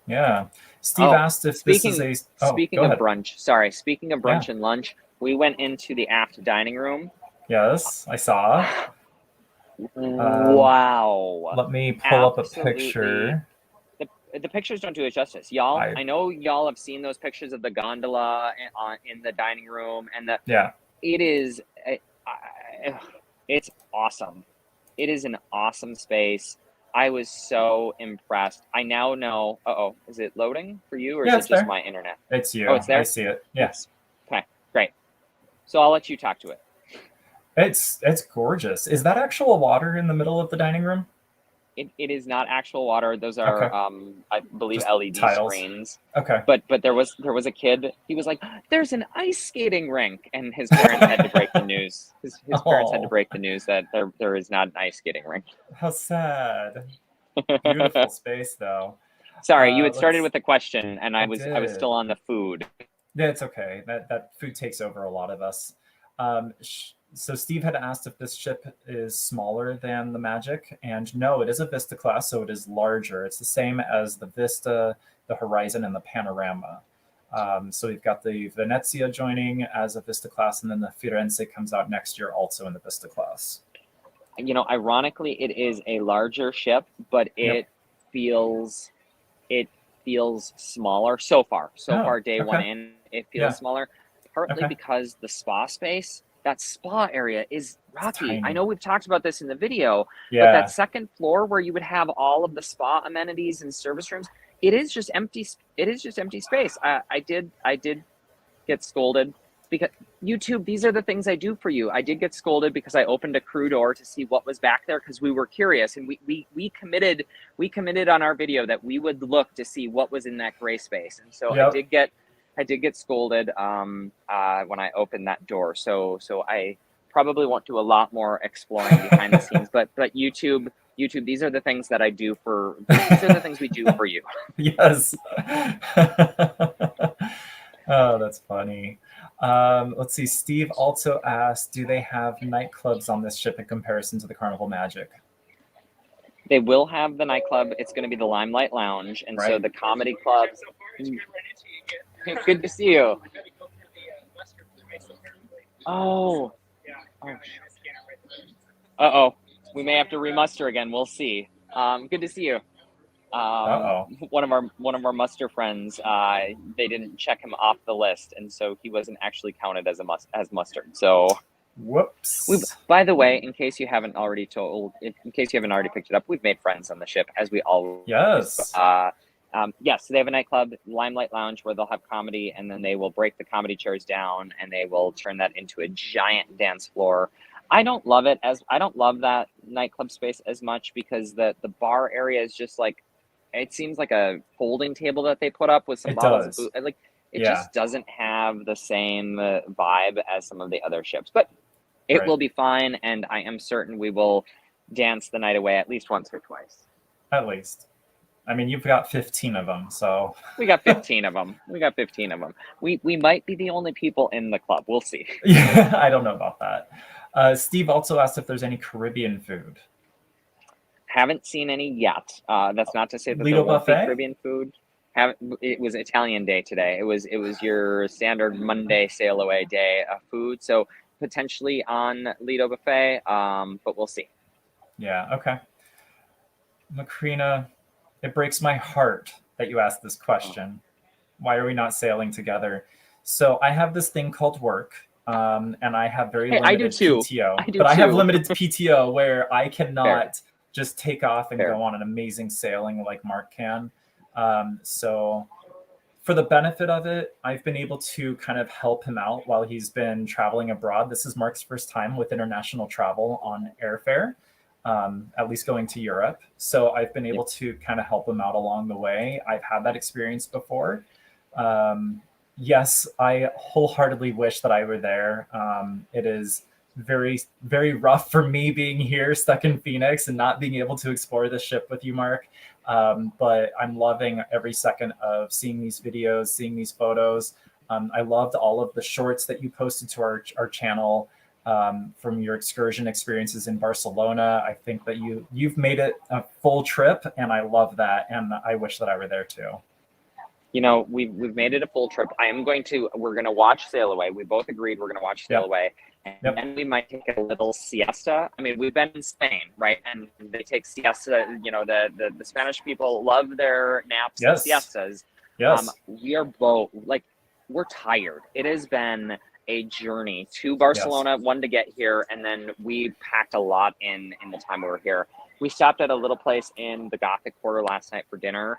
Yeah. Steve Oh, asked if this is speaking a. Oh, go speaking of ahead. brunch, sorry. Speaking of Yeah. brunch and lunch, we went into the aft dining room. Yes, I saw. Um, Wow, let me pull up a absolutely. picture. The pictures don't do it justice, y'all. I I know y'all have seen those pictures of the gondola in the dining room, and Yeah. it is it's awesome. It is an awesome space. I was so impressed. I now know. Uh-oh, is it loading for you, or is Yeah, it it's just there. my internet? It's Oh, you. it's I there. see it. Yeah. Yes. Okay, great. So I'll let you talk to it. It's gorgeous. Is that actual water in the middle of the dining room? It is not actual water. Those are, Okay. I believe, Just LED tiles. screens. Okay. But there was a kid. He was like, "There's an ice skating rink," and his parents had to break the news. His parents had to Oh, break the news that there is not an ice skating rink. how sad. Beautiful space, though. Sorry, you had started Let's. with the question, and I I was still did. on the food. Yeah, it's okay. That food takes over a lot of us. So Steve had asked if this ship is smaller than the Magic, and no, it is a Vista class, so it is larger. It's the same as the Vista, the Horizon, and the Panorama. So we've got the Venezia joining as a Vista class, and then the Firenze comes out next year also in the Vista class. You know, ironically, it is a larger ship, but Yep. it feels smaller so far. So Oh, far, day one okay. in, it Yeah. feels smaller, partly Okay. because the spa space, that spa area is It's rocky. I tiny. know we've talked about this in the video, but that Yeah. second floor where you would have all of the spa amenities and service rooms, it is just empty. It is just empty space. I did get scolded because YouTube, these are the things I do for you. I did get scolded because I opened a crew door to see what was back there because we were curious, and we committed on our video that we would look to see what was in that gray space. And so Yep. I did get scolded when I opened that door. So I probably won't do a lot more exploring behind the scenes, but YouTube, these are the things that I do for, these are the things we do for you. Yes. Oh, that's funny. Let's see. Steve also asked, do they have nightclubs on this ship in comparison to the Carnival Magic? They will have the nightclub. It's going to be the Limelight Lounge. And so Right. the comedy clubs. Good to see you. Oh. Uh-oh. We may have to remuster again. We'll see. Good to see you. Uh-oh. One of our muster friends, they didn't check him off the list, and so he wasn't actually counted as as mustered. So, Whoops. by the way, in case you haven't already picked it up, we've made friends on the ship, as we always. Yes. Yes, so they have a nightclub, Limelight Lounge, where they'll have comedy, and then they will break the comedy chairs down, and they will turn that into a giant dance floor. I don't love that nightclub space as much because the bar area is just like, it seems like a folding table that they put up with some It bottles does. of food. Like, it Yeah. just doesn't have the same vibe as some of the other ships, but it Right. will be fine, and I am certain we will dance the night away at least once or twice. At least. I mean, you've got 15 of them, so. We got 15 of them. We might be the only people in the club. We'll see. Yeah, I don't know about that. Steve also asked if there's any Caribbean food. Haven't seen any yet. That's not to say that Lido there won't be buffet? Caribbean food. It was Italian day today. It was your standard Monday sail away day of food. So potentially on Lido buffet, but we'll see. Yeah, okay. Macrina, it breaks my heart that you asked this question. Why are we not sailing together? So I have this thing called work, and I have very Hey, I do limited too. PTO. I do But I have too. limited PTO where I cannot just take off and Fair. go on an amazing sailing like Mark can. So for the benefit of it, I've been able to kind of help him out while he's been traveling abroad. This is Mark's first time with international travel on airfare, at least going to Europe. So I've been able to kind of help him out along the way. I've had that experience before. Yes, I wholeheartely wish that I were there. It is very, very rough for me being here, stuck in Phoenix, and not being able to explore the ship with you, Mark. But I'm loving every second of seeing these videos, seeing these photos. I loved all of the shorts that you posted to our channel from your excursion experiences in Barcelona. I think that you've made it a full trip, and I love that. And I wish that I were there too. You know, we've made it a full trip. We're going to watch Sail Away. We both agreed we're going to watch Sail Away. And then we might take a little siesta. I mean, we've been in Spain, right? And they take siesta. You know, the Spanish people love their naps and siestas. Yes. We are both, like, we're tired. It has been a journey to Barcelona, one to get here, and then we packed a lot in the time we were here. We stopped at a little place in the Gothic Quarter last night for dinner.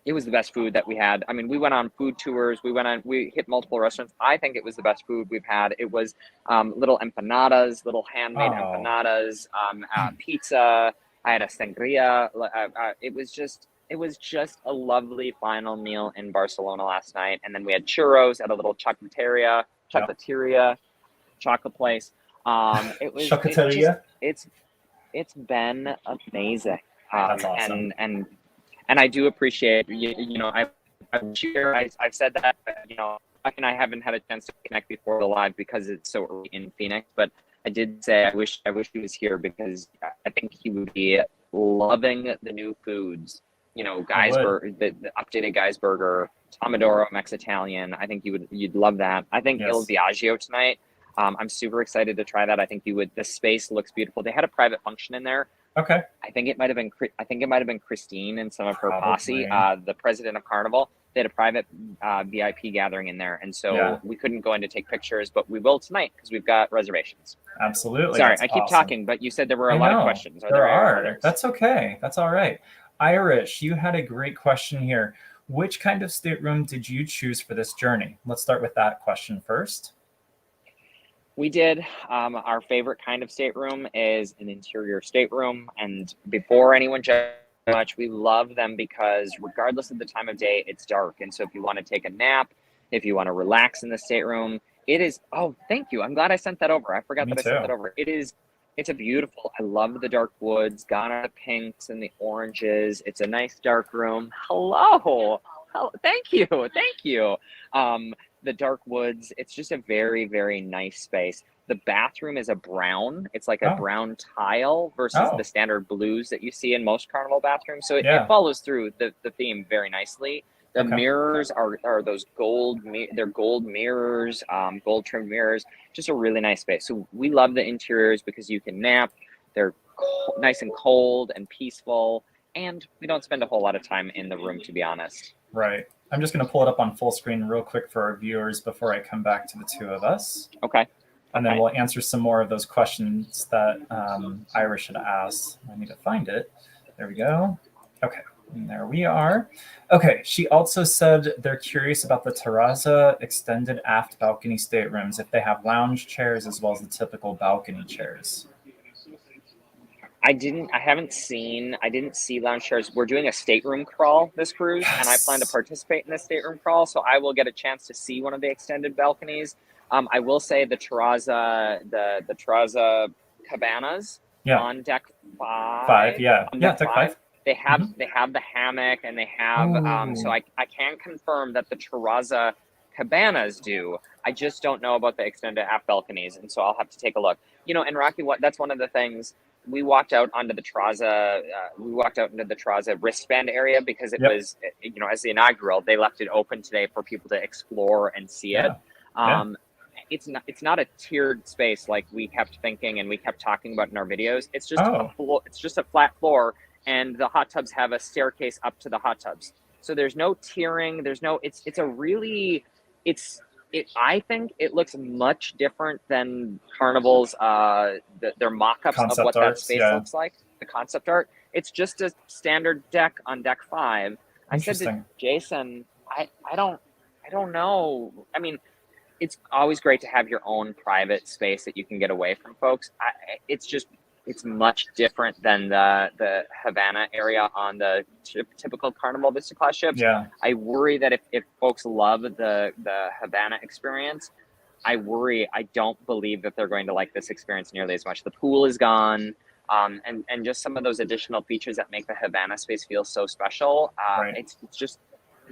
It was the best food that we had. I mean, we went on food tours. We hit multiple restaurants. I think it was the best food we've had. It was little empanadas, little handmade empanadas, pizza. I had a sangria. It was just a lovely final meal in Barcelona last night. And then we had churros at a little chocolate place. Chocolatier. It's been amazing. That's awesome. And I do appreciate, I've said that, Chuck and I haven't had a chance to connect before the live because it's so early in Phoenix, but I did say I wish he was here because I think he would be loving the new foods. The updated Guy's Burger, Pomodoro Mex-Italian. I think you'd love that. I think Il Viaggio tonight. I'm super excited to try that. I think you would. The space looks beautiful. They had a private function in there. Okay. I think it might have been Christine and some of her Probably. posse, the president of Carnival. They had a private VIP gathering in there, and so we couldn't go in to take pictures, but we will tonight because we've got reservations. Absolutely. Sorry, I keep talking, but you said there were a lot of questions. There are. That's okay. That's all right. Irish, you had a great question here. Which kind of stateroom did you choose for this journey? Let's start with that question first. We did. Our favorite kind of stateroom is an interior stateroom. And before anyone judges much, we love them because regardless of the time of day, it's dark. And so if you want to take a nap, if you want to relax in the stateroom, it is. Oh, thank you. I'm glad I sent that over. I forgot I sent that over. It's a beautiful. I love the dark woods, gone are the pinks and the oranges. It's a nice dark room. Hello. Thank you. The dark woods. It's just a very, very nice space. The bathroom is a brown. It's like a brown tile versus the standard blues that you see in most Carnival bathrooms. So it follows through the theme very nicely. The mirrors are those gold mirrors, gold trimmed mirrors. Just a really nice space. So we love the interiors because you can nap. They're nice and cold and peaceful. And we don't spend a whole lot of time in the room, to be honest. Right. I'm just going to pull it up on full screen real quick for our viewers before I come back to the two of us. Okay. And then we'll answer some more of those questions that Irish had asked. I need to find it. There we go. Okay. And there we are. Okay. She also said they're curious about the Terrazza extended aft balcony staterooms, if they have lounge chairs as well as the typical balcony chairs. I didn't see lounge chairs. We're doing a stateroom crawl this cruise, and I plan to participate in the stateroom crawl, so I will get a chance to see one of the extended balconies. I will say the Terrazza, the Terrazza cabanas on deck 5. Deck 5. They have the hammock, and they have so I can confirm that the Terrazza cabanas do. I just don't know about the extended aft balconies, and so I'll have to take a look. And Rocky, that's one of the things. We walked out onto the Terrazza. Wristband area because it was, as the inaugural, they left it open today for people to explore and see it. It's not a tiered space like we kept thinking and we kept talking about in our videos. It's just it's just a flat floor, and the hot tubs have a staircase up to the hot tubs. So there's no tiering. I think it looks much different than Carnival's, their mock-ups of what that space looks like, the concept art. It's just a standard deck on deck 5. I said to Jason, I don't know. I mean, it's always great to have your own private space that you can get away from folks. It's much different than the Havana area on the typical Carnival Venice-class ships. Yeah. I worry that if folks love the Havana experience, I don't believe that they're going to like this experience nearly as much. The pool is gone, and just some of those additional features that make the Havana space feel so special. It's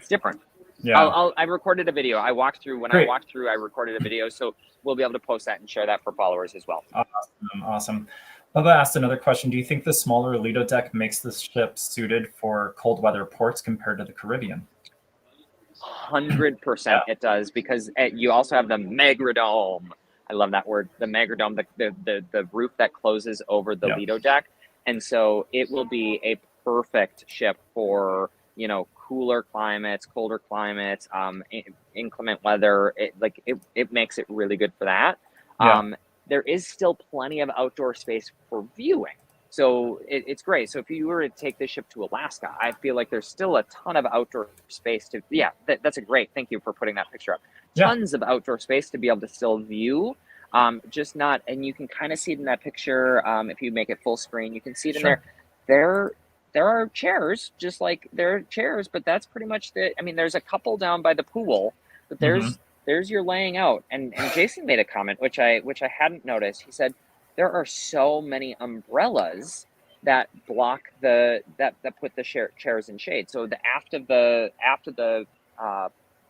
different. Yeah. I recorded a video. I walked through. I recorded a video, so we'll be able to post that and share that for followers as well. Awesome. Bubba asked another question. Do you think the smaller Lido deck makes this ship suited for cold weather ports compared to the Caribbean? 100% it does, because you also have the Megradome. I love that word, the Megradome, the roof that closes over the Lido deck. And so it will be a perfect ship for, cooler climates, colder climates, inclement weather. It makes it really good for that. Yeah. There is still plenty of outdoor space for viewing. So it's great. So if you were to take this ship to Alaska, I feel like there's still a ton of outdoor space to, that's a great, thank you for putting that picture up. Tons of outdoor space to be able to still view, just not, and you can kind of see it in that picture. If you make it full screen, you can see it in there. there are chairs, just like there are chairs, but that's pretty much the. I mean, there's a couple down by the pool, but there's your laying out. And Jason made a comment which I hadn't noticed. He said there are so many umbrellas that block that put the chairs in shade. So the after the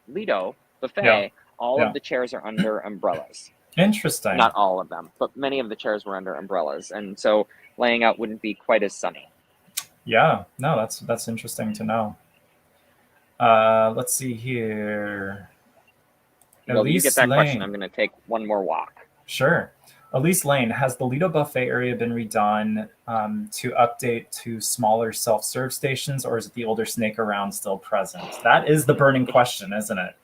Lido buffet, all of the chairs are under umbrellas. Interesting. Not all of them, but many of the chairs were under umbrellas, and so laying out wouldn't be quite as sunny. Yeah, no, that's interesting to know. Let's see here. Well, you get that question, I'm going to take one more walk. Sure. Elise Lane, has the Lido buffet area been redone to update to smaller self-serve stations, or is it the older snake around still present? That is the burning question, isn't it?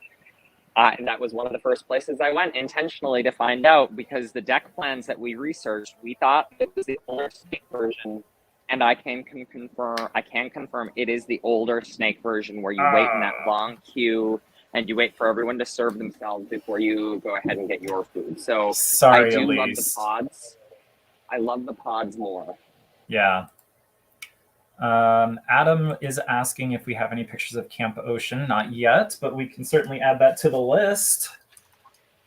That was one of the first places I went intentionally to find out, because the deck plans that we researched, we thought it was the older snake version, and I can confirm it is the older snake version where you wait in that long queue and you wait for everyone to serve themselves before you go ahead and get your food. So sorry, I do Elise. love the pods. I love the pods more. Yeah. Adam is asking if we have any pictures of Camp Ocean. Not yet, but we can certainly add that to the list.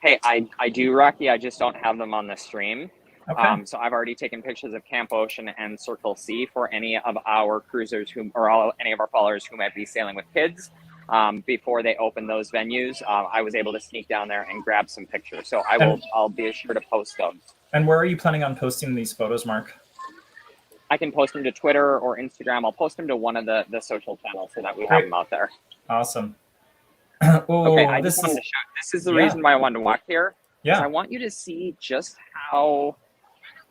Hey, I do, Rocky. I just don't have them on the stream. Okay. So I've already taken pictures of Camp Ocean and Circle C for any of our cruisers any of our followers who might be sailing with kids. Before they open those venues, I was able to sneak down there and grab some pictures. So I'll be sure to post those. And where are you planning on posting these photos, Mark? I can post them to Twitter or Instagram. I'll post them to one of the social channels so that we have them out there. Awesome. Okay, I just wanted to show. This is the reason why I wanted to walk here. Yeah. I want you to see just how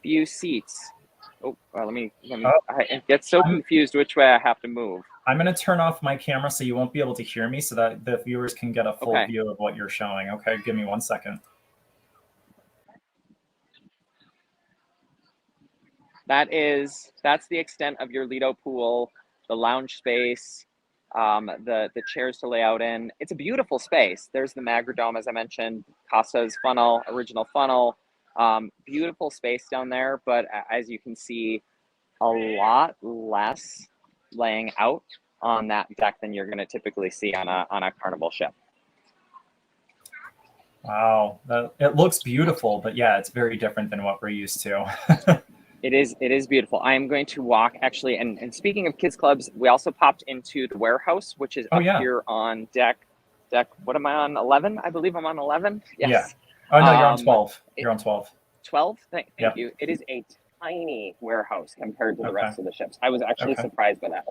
few seats. Let me. I get so confused which way I have to move. I'm going to turn off my camera so you won't be able to hear me, so that the viewers can get a full view of what you're showing. Okay, give me 1 second. That's the extent of your Lido pool, the lounge space, the chairs to lay out in. It's a beautiful space. There's the Magradome, as I mentioned, Casa's funnel, original funnel. Beautiful space down there, but as you can see, a lot less laying out on that deck than you're going to typically see on a Carnival ship. Wow, it looks beautiful, but yeah, it's very different than what we're used to. It is beautiful. I am going to walk actually, and speaking of kids clubs, we also popped into the warehouse, which is up here on deck. What am I on? 11? I believe I'm on 11. Yes. Yeah. Oh no, you're on 12. You're on 12. 12. Thank you. It is a tiny warehouse compared to the rest of the ships. I was actually surprised by that,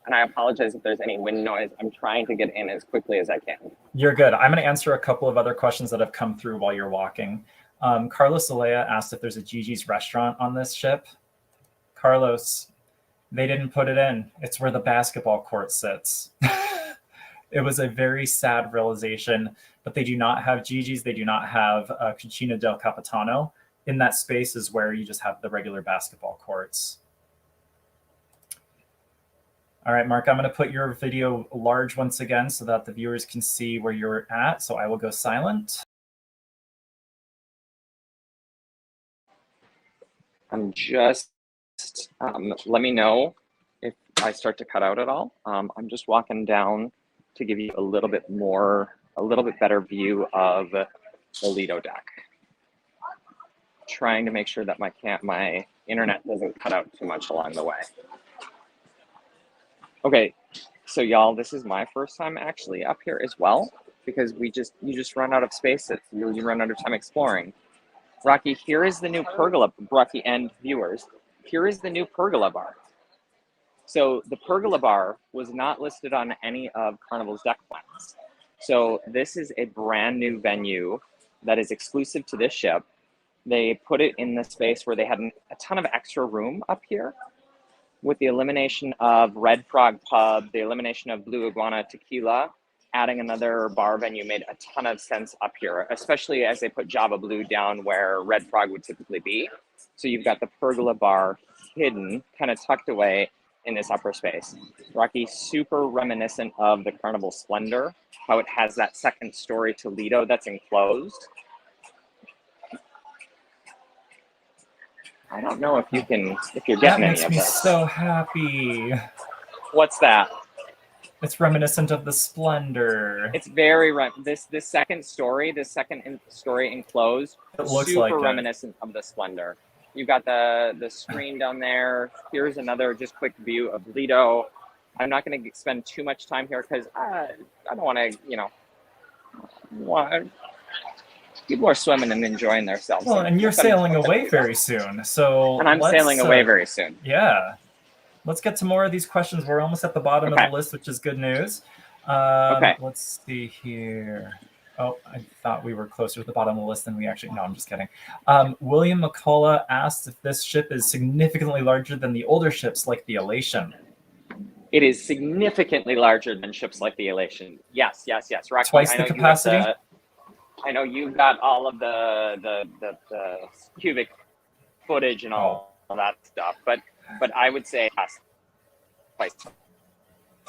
and I apologize if there's any wind noise. I'm trying to get in as quickly as I can. You're good. I'm going to answer a couple of other questions that have come through while you're walking. Carlos Alea asked if there's a Gigi's restaurant on this ship. Carlos, they didn't put it in. It's where the basketball court sits. It was a very sad realization, but they do not have Gigi's. They do not have Cucina del Capitano. In that space is where you just have the regular basketball courts. All right, Mark, I'm going to put your video large once again so that the viewers can see where you're at. So I will go silent. I'm just, let me know if I start to cut out at all. I'm just walking down to give you a little bit better view of the Lido deck. Trying to make sure that my internet doesn't cut out too much along the way. Okay, so y'all, this is my first time actually up here as well, because you just run out of space. You run out of time exploring. Rocky, here is the new Pergola, Rocky and viewers. Here is the new Pergola bar. So the Pergola bar was not listed on any of Carnival's deck plans. So this is a brand new venue that is exclusive to this ship. They put it in the space where they had a ton of extra room up here. With the elimination of Red Frog Pub, the elimination of Blue Iguana Tequila, adding another bar venue made a ton of sense up here, especially as they put Java Blue down where Red Frog would typically be. So you've got the Pergola bar hidden, kind of tucked away in this upper space. Rocky, super reminiscent of the Carnival Splendor, how it has that second story to Lido that's enclosed. I don't know if you're getting That any makes of me this. so happy. What's that? It's reminiscent of the Splendor. It's very this second story enclosed. It looks super like it. reminiscent of the Splendor. You've got the screen down there. Here's another just quick view of Lido. I'm not going to spend too much time here because I don't want to, people are swimming and enjoying themselves. Well, and you're sailing away very soon, so and I'm sailing away very soon. Yeah, let's get to more of these questions. We're almost at the bottom of the list, which is good news. Let's see here. Oh, I thought we were closer to the bottom of the list than we actually. No, I'm just kidding. William McCullough asked if this ship is significantly larger than the older ships like the Elation. It is significantly larger than ships like the Elation. Yes. Rocky, twice the capacity. I know you've got all of the cubic footage and all that stuff, but I would say yes, twice.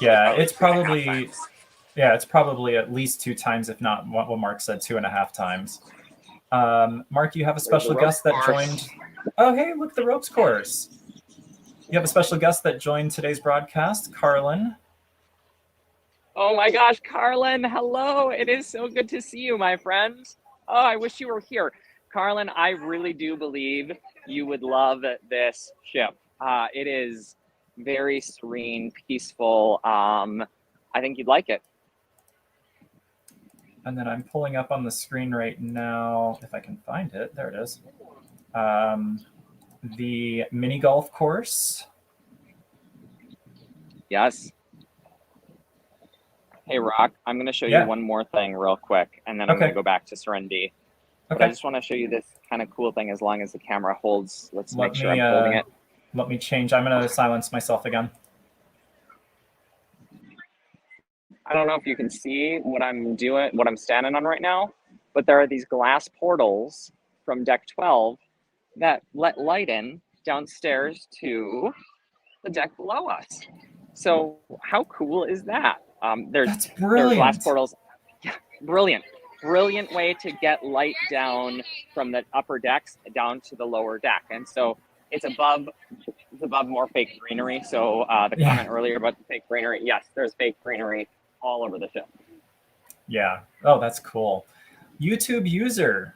Yeah, it's probably at least 2 times, if not what Mark said, 2.5 times. Mark, you have a special guest that joined. Oh, hey, look, the ropes course. You have a special guest that joined today's broadcast, Carlin. Oh my gosh, Carlin, hello. It is so good to see you, my friend. Oh, I wish you were here. Carlin, I really do believe you would love this ship. It is very serene, peaceful. I think you'd like it. And then I'm pulling up on the screen right now, if I can find it. There it is. The mini golf course. Yes. Hey, Rock, I'm going to show you one more thing real quick, and then I'm going to go back to Serenity. But I just want to show you this kind of cool thing as long as the camera holds. Let's make sure I'm holding it. Let me change. I'm going to silence myself again. I don't know if you can see what I'm doing, what I'm standing on right now, but there are these glass portals from deck 12 that let light in downstairs to the deck below us. So how cool is that? That's brilliant. There's glass portals. Yeah, brilliant way to get light down from the upper decks down to the lower deck. And so it's above more fake greenery. So the comment earlier about the fake greenery, yes, there's fake greenery all over the ship. Yeah. Oh, that's cool. YouTube user.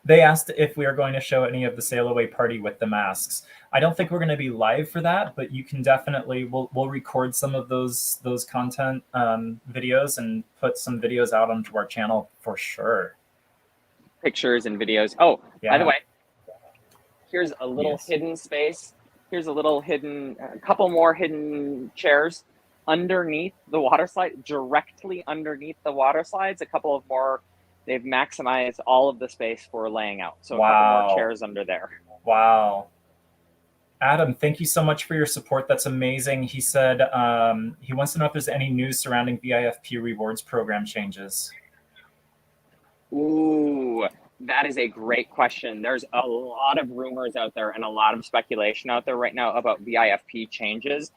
They asked if we are going to show any of the sail away party with the masks. I don't think we're going to be live for that, but you can definitely, we'll record some of those content videos and put some videos out onto our channel for sure. Pictures and videos. Oh, by the way, here's a little hidden space. Here's a couple more hidden chairs underneath the water slide, directly underneath the water slides. A couple of more. They've maximized all of the space for laying out. So a couple more chairs under there. Wow. Adam, thank you so much for your support. That's amazing. He said he wants to know if there's any news surrounding VIFP rewards program changes. Ooh, that is a great question. There's a lot of rumors out there and a lot of speculation out there right now about VIFP changes.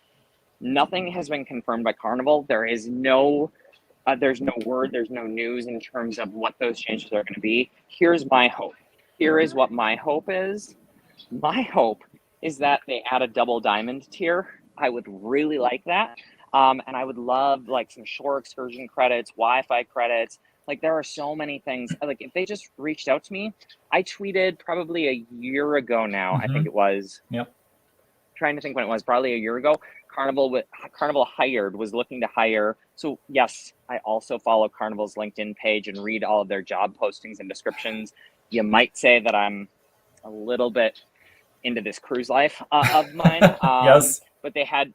Nothing has been confirmed by Carnival. There is there's no word, there's no news in terms of what those changes are going to be. Here's my hope. Here is what my hope is. My hope is that they add a double diamond tier. I would really like that. And I would love like some shore excursion credits, Wi-Fi credits. Like there are so many things. Like if they just reached out to me, I tweeted probably a year ago now, I think it was. Yep. Trying to think when it was, probably a year ago. Carnival was looking to hire. So yes, I also follow Carnival's LinkedIn page and read all of their job postings and descriptions. You might say that I'm a little bit into this cruise life of mine. Yes. But they had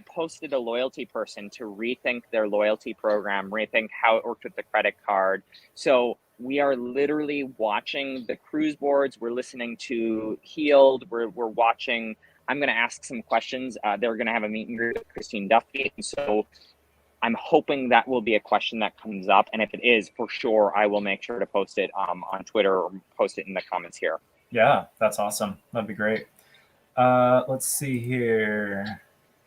posted a loyalty person to rethink their loyalty program, rethink how it worked with the credit card. So we are literally watching the cruise boards. We're listening to Healed. We're watching. I'm going to ask some questions. They're going to have a meet and greet with Christine Duffy. And so I'm hoping that will be a question that comes up. And if it is, for sure, I will make sure to post it on Twitter or post it in the comments here. Yeah, that's awesome. That'd be great. Let's see here.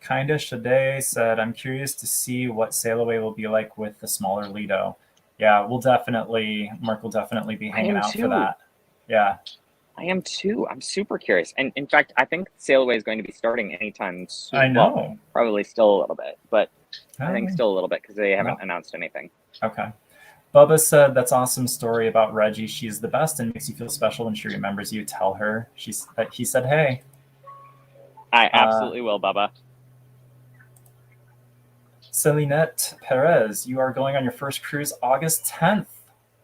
Kinda Shade said, I'm curious to see what sail away will be like with the smaller Lido. Yeah, Mark will definitely be hanging out for that. Yeah. I am too. I'm super curious. And in fact, I think Sail Away is going to be starting anytime soon. I know. Well, probably still a little bit, but I think Oh, still a little bit because they haven't no. announced anything. Okay. Bubba said, that's awesome story about Reggie. She's the best and makes you feel special when she remembers you. Tell her. He said, hey. I absolutely will, Bubba. Celinette Perez, you are going on your first cruise August 10th.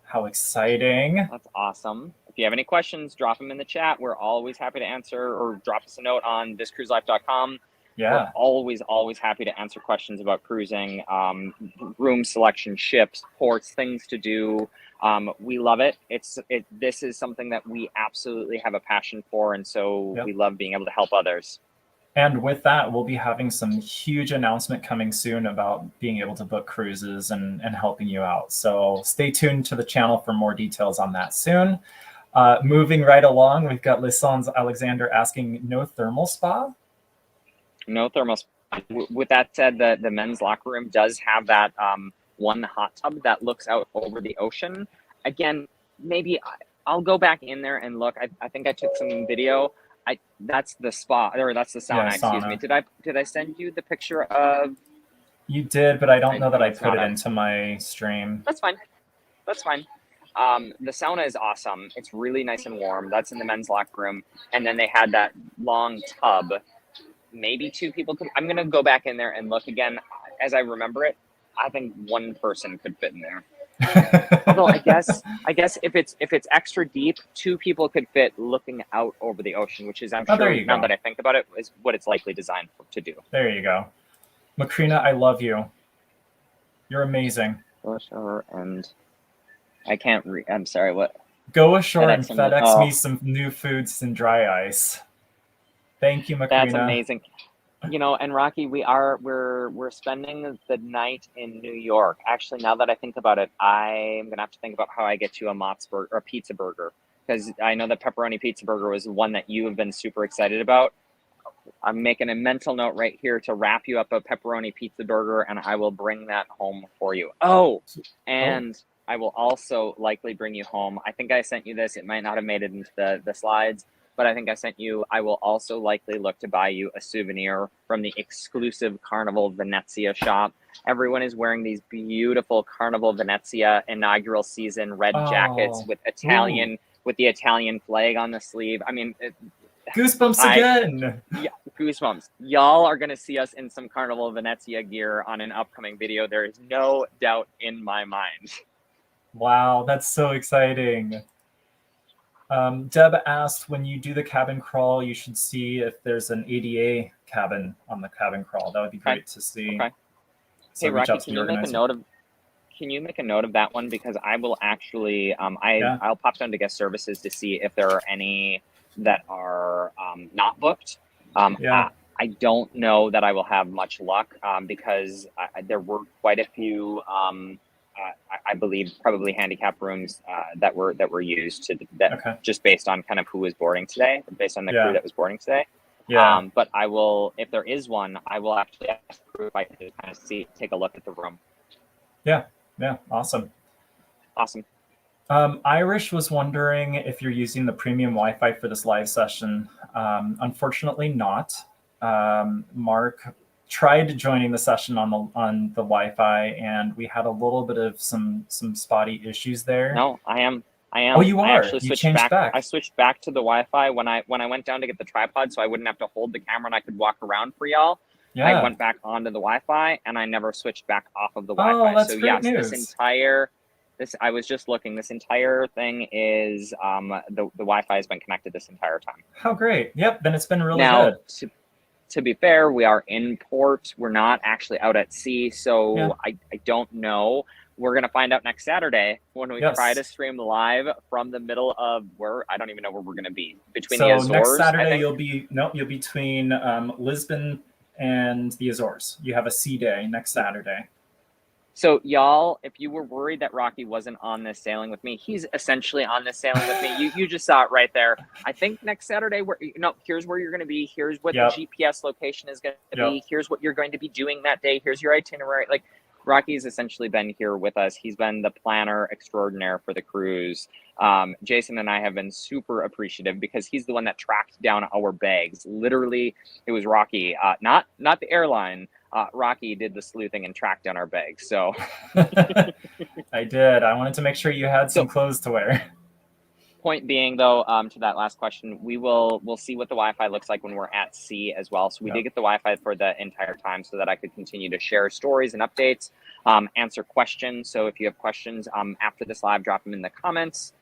How exciting. That's awesome. If you have any questions, drop them in the chat. We're always happy to answer, or drop us a note on thiscruiselife.com. Yeah. We're always happy to answer questions about cruising, room selection, ships, ports, things to do. We love it. This is something that we absolutely have a passion for, and so we love being able to help others. And with that, we'll be having some huge announcement coming soon about being able to book cruises and helping you out. So stay tuned to the channel for more details on that soon. Moving right along, we've got Lissons Alexander asking, no thermal spa? No thermal spa. With that said, the men's locker room does have that one hot tub that looks out over the ocean. Again, maybe I'll go back in there and look. I think I took some video. That's the spa, or that's the sauna, excuse me. Did I send you the picture of? You did, but I don't know that I put it into my stream. That's fine. That's fine. The sauna is awesome. It's really nice and warm. That's in the men's locker room. And then they had that long tub. Maybe two people could. I'm gonna go back in there and look again. As I remember it, I think one person could fit in there. Although I guess if it's extra deep, two people could fit looking out over the ocean, which is, I'm sure now that I think about it, is what it's likely designed to do. There you go. Macrina, I love you. You're amazing. Go ashore and I can't read. I'm sorry, what? Go ashore and FedEx me some new foods and dry ice. Thank you, Macrina. That's amazing. You know, and Rocky, we're spending the night in New York. Actually, now that I think about it, I'm gonna have to think about how I get you a Mott's burger or a pizza burger, because I know that pepperoni pizza burger was one that you have been super excited about. I'm making a mental note right here to wrap you up a pepperoni pizza burger, and I will bring that home for you. And I will also likely bring you home. I think I sent you this. It might not have made it into the slides, but I think I sent you, I will also likely look to buy you a souvenir from the exclusive Carnival Venezia shop. Everyone is wearing these beautiful Carnival Venezia inaugural season red jackets with with the Italian flag on the sleeve. I mean, goosebumps again. Yeah, goosebumps. Y'all are going to see us in some Carnival Venezia gear on an upcoming video. There is no doubt in my mind. Wow, that's so exciting. Deb asked, when you do the cabin crawl, you should see if there's an ADA cabin on the cabin crawl. That would be great to see. Okay. So hey, Rocky, can you make a note of that one? Because I will actually, I'll pop down to guest services to see if there are any that are not booked. I don't know that I will have much luck because there were quite a few, I believe, probably handicap rooms that were used just based on kind of who was boarding today, based on the crew that was boarding today. Yeah. But I will, if there is one, I will actually ask the crew if I can kind of take a look at the room. Yeah. Yeah. Awesome. Awesome. Irish was wondering if you're using the premium Wi-Fi for this live session. Unfortunately not. Mark tried joining the session on the Wi-Fi, and we had a little bit of some spotty issues there. No, I am. Oh, you are. You changed back. I switched back to the Wi-Fi when I went down to get the tripod, so I wouldn't have to hold the camera and I could walk around for y'all. Yeah. I went back onto the Wi-Fi and I never switched back off of the Wi-Fi. Oh, that's great news. I was just looking. This entire thing is the Wi-Fi has been connected this entire time. How great! Yep. Then it's been really good. To be fair, we are in port. We're not actually out at sea, so I don't know. We're going to find out next Saturday when we try to stream live from the middle of I don't even know where we're going to be. Between the Azores, next Saturday, you'll be between Lisbon and the Azores. You have a sea day next Saturday. So y'all, if you were worried that Rocky wasn't on this sailing with me, he's essentially on this sailing with me. You just saw it right there. I think next Saturday, here's where you're going to be. Here's what the GPS location is going to be. Here's what you're going to be doing that day. Here's your itinerary. Like, Rocky's essentially been here with us. He's been the planner extraordinaire for the cruise. Jason and I have been super appreciative because he's the one that tracked down our bags. Literally, it was Rocky, not the airline. Rocky did the sleuthing and tracked down our bags. So I did. I wanted to make sure you had some clothes to wear. Point being, though, to that last question, we'll see what the Wi-Fi looks like when we're at sea as well. So we did get the Wi-Fi for the entire time so that I could continue to share stories and updates, answer questions. So if you have questions after this live, drop them in the comments.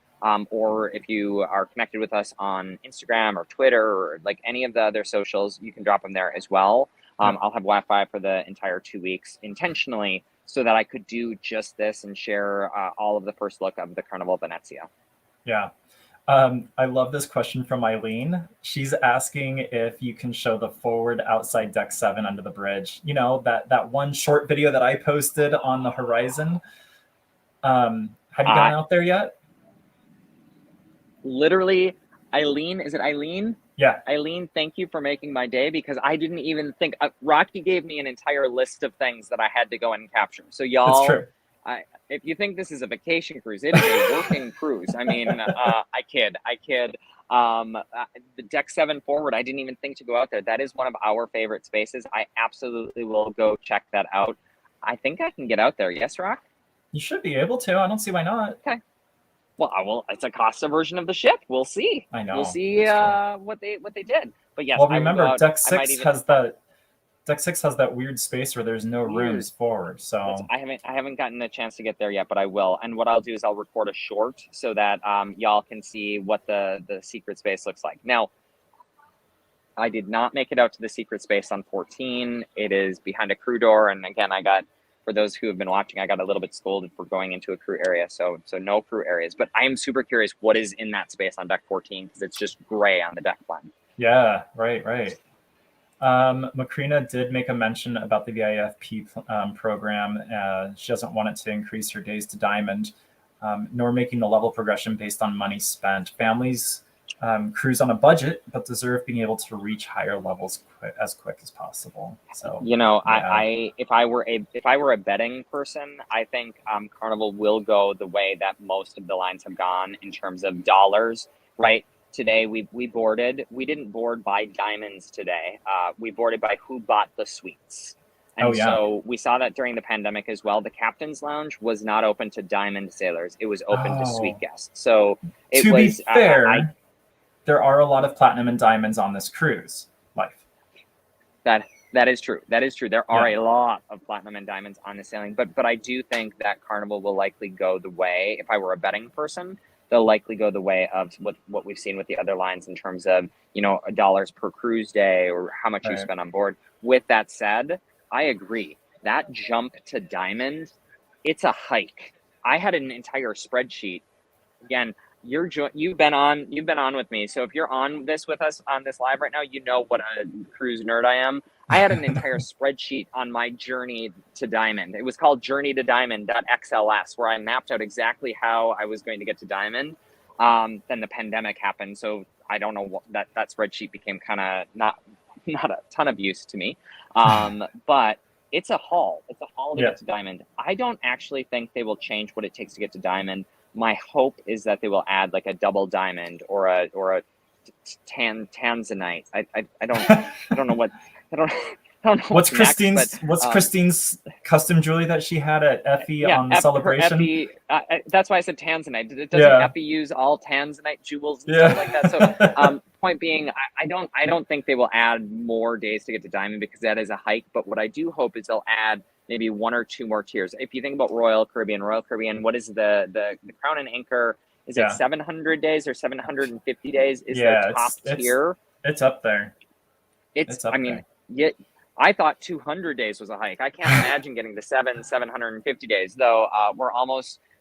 Or if you are connected with us on Instagram or Twitter or like any of the other socials, you can drop them there as well. I'll have Wi-Fi for the entire 2 weeks intentionally so that I could do just this and share all of the first look of the Carnival Venezia. Yeah. I love this question from Eileen. She's asking if you can show the forward outside deck 7 under the bridge. You know, that one short video that I posted on the horizon. Have you gone out there yet? Literally, Eileen, is it Eileen? Yeah. Eileen, thank you for making my day because I didn't even think, Rocky gave me an entire list of things that I had to go and capture. So y'all, That's true. if you think this is a vacation cruise, it is a working cruise. I mean, I kid. The deck 7 forward, I didn't even think to go out there. That is one of our favorite spaces. I absolutely will go check that out. I think I can get out there. Yes, Rock? You should be able to. I don't see why not. Okay. Well, it's a Costa version of the ship. We'll see. I know. We'll see what they did. But yes, well, remember, deck 6 has that. Deck 6 has that weird space where there's no rooms forward. So I haven't gotten a chance to get there yet, but I will. And what I'll do is I'll record a short so that y'all can see what the secret space looks like. Now, I did not make it out to the secret space on 14. It is behind a crew door, and again, for those who have been watching, I got a little bit scolded for going into a crew area, so no crew areas. But I am super curious what is in that space on deck 14 because it's just gray on the deck plan. Yeah, right. Macrina did make a mention about the VIFP program. She doesn't want it to increase her days to diamond, nor making the level progression based on money spent. Families cruise on a budget, but deserve being able to reach higher levels as quick as possible. So, you know, yeah. if I were a betting person, I think Carnival will go the way that most of the lines have gone in terms of dollars, right? Today we boarded. We didn't board by diamonds today. We boarded by who bought the suites. And so we saw that during the pandemic as well. The captain's lounge was not open to diamond sailors. It was open to suite guests. So it to was. Be fair, there are a lot of platinum and diamonds on this cruise. Life. That is true. That is true. There are a lot of platinum and diamonds on the sailing, but I do think that Carnival will likely go the way. If I were a betting person, they'll likely go the way of what we've seen with the other lines in terms of, you know, dollars per cruise day or how much you spend on board. With that said, I agree. That jump to diamond, it's a hike. I had an entire spreadsheet. Again, you've been on with me. So if you're on this with us on this live right now, you know what a cruise nerd I am. I had an entire spreadsheet on my journey to diamond. It was called Journey to Diamond.xls, where I mapped out exactly how I was going to get to diamond. Then the pandemic happened, so I don't know what that spreadsheet became kind of not a ton of use to me. But it's a haul. It's a haul to get to diamond. I don't actually think they will change what it takes to get to diamond. My hope is that they will add like a double diamond or a tanzanite. I don't know what. I don't know what's Christine's Christine's custom jewelry that she had at Effie on the celebration? Effie, that's why I said tanzanite. Doesn't Effie use all tanzanite jewels and stuff like that? So point being, I don't think they will add more days to get to diamond because that is a hike. But what I do hope is they'll add maybe 1 or 2 more tiers. If you think about Royal Caribbean, what is the Crown and Anchor? Is it 700 days or 750 days? Is the top tier? It's up there. It's up there. I thought 200 days was a hike. I can't imagine getting to 750 days, though.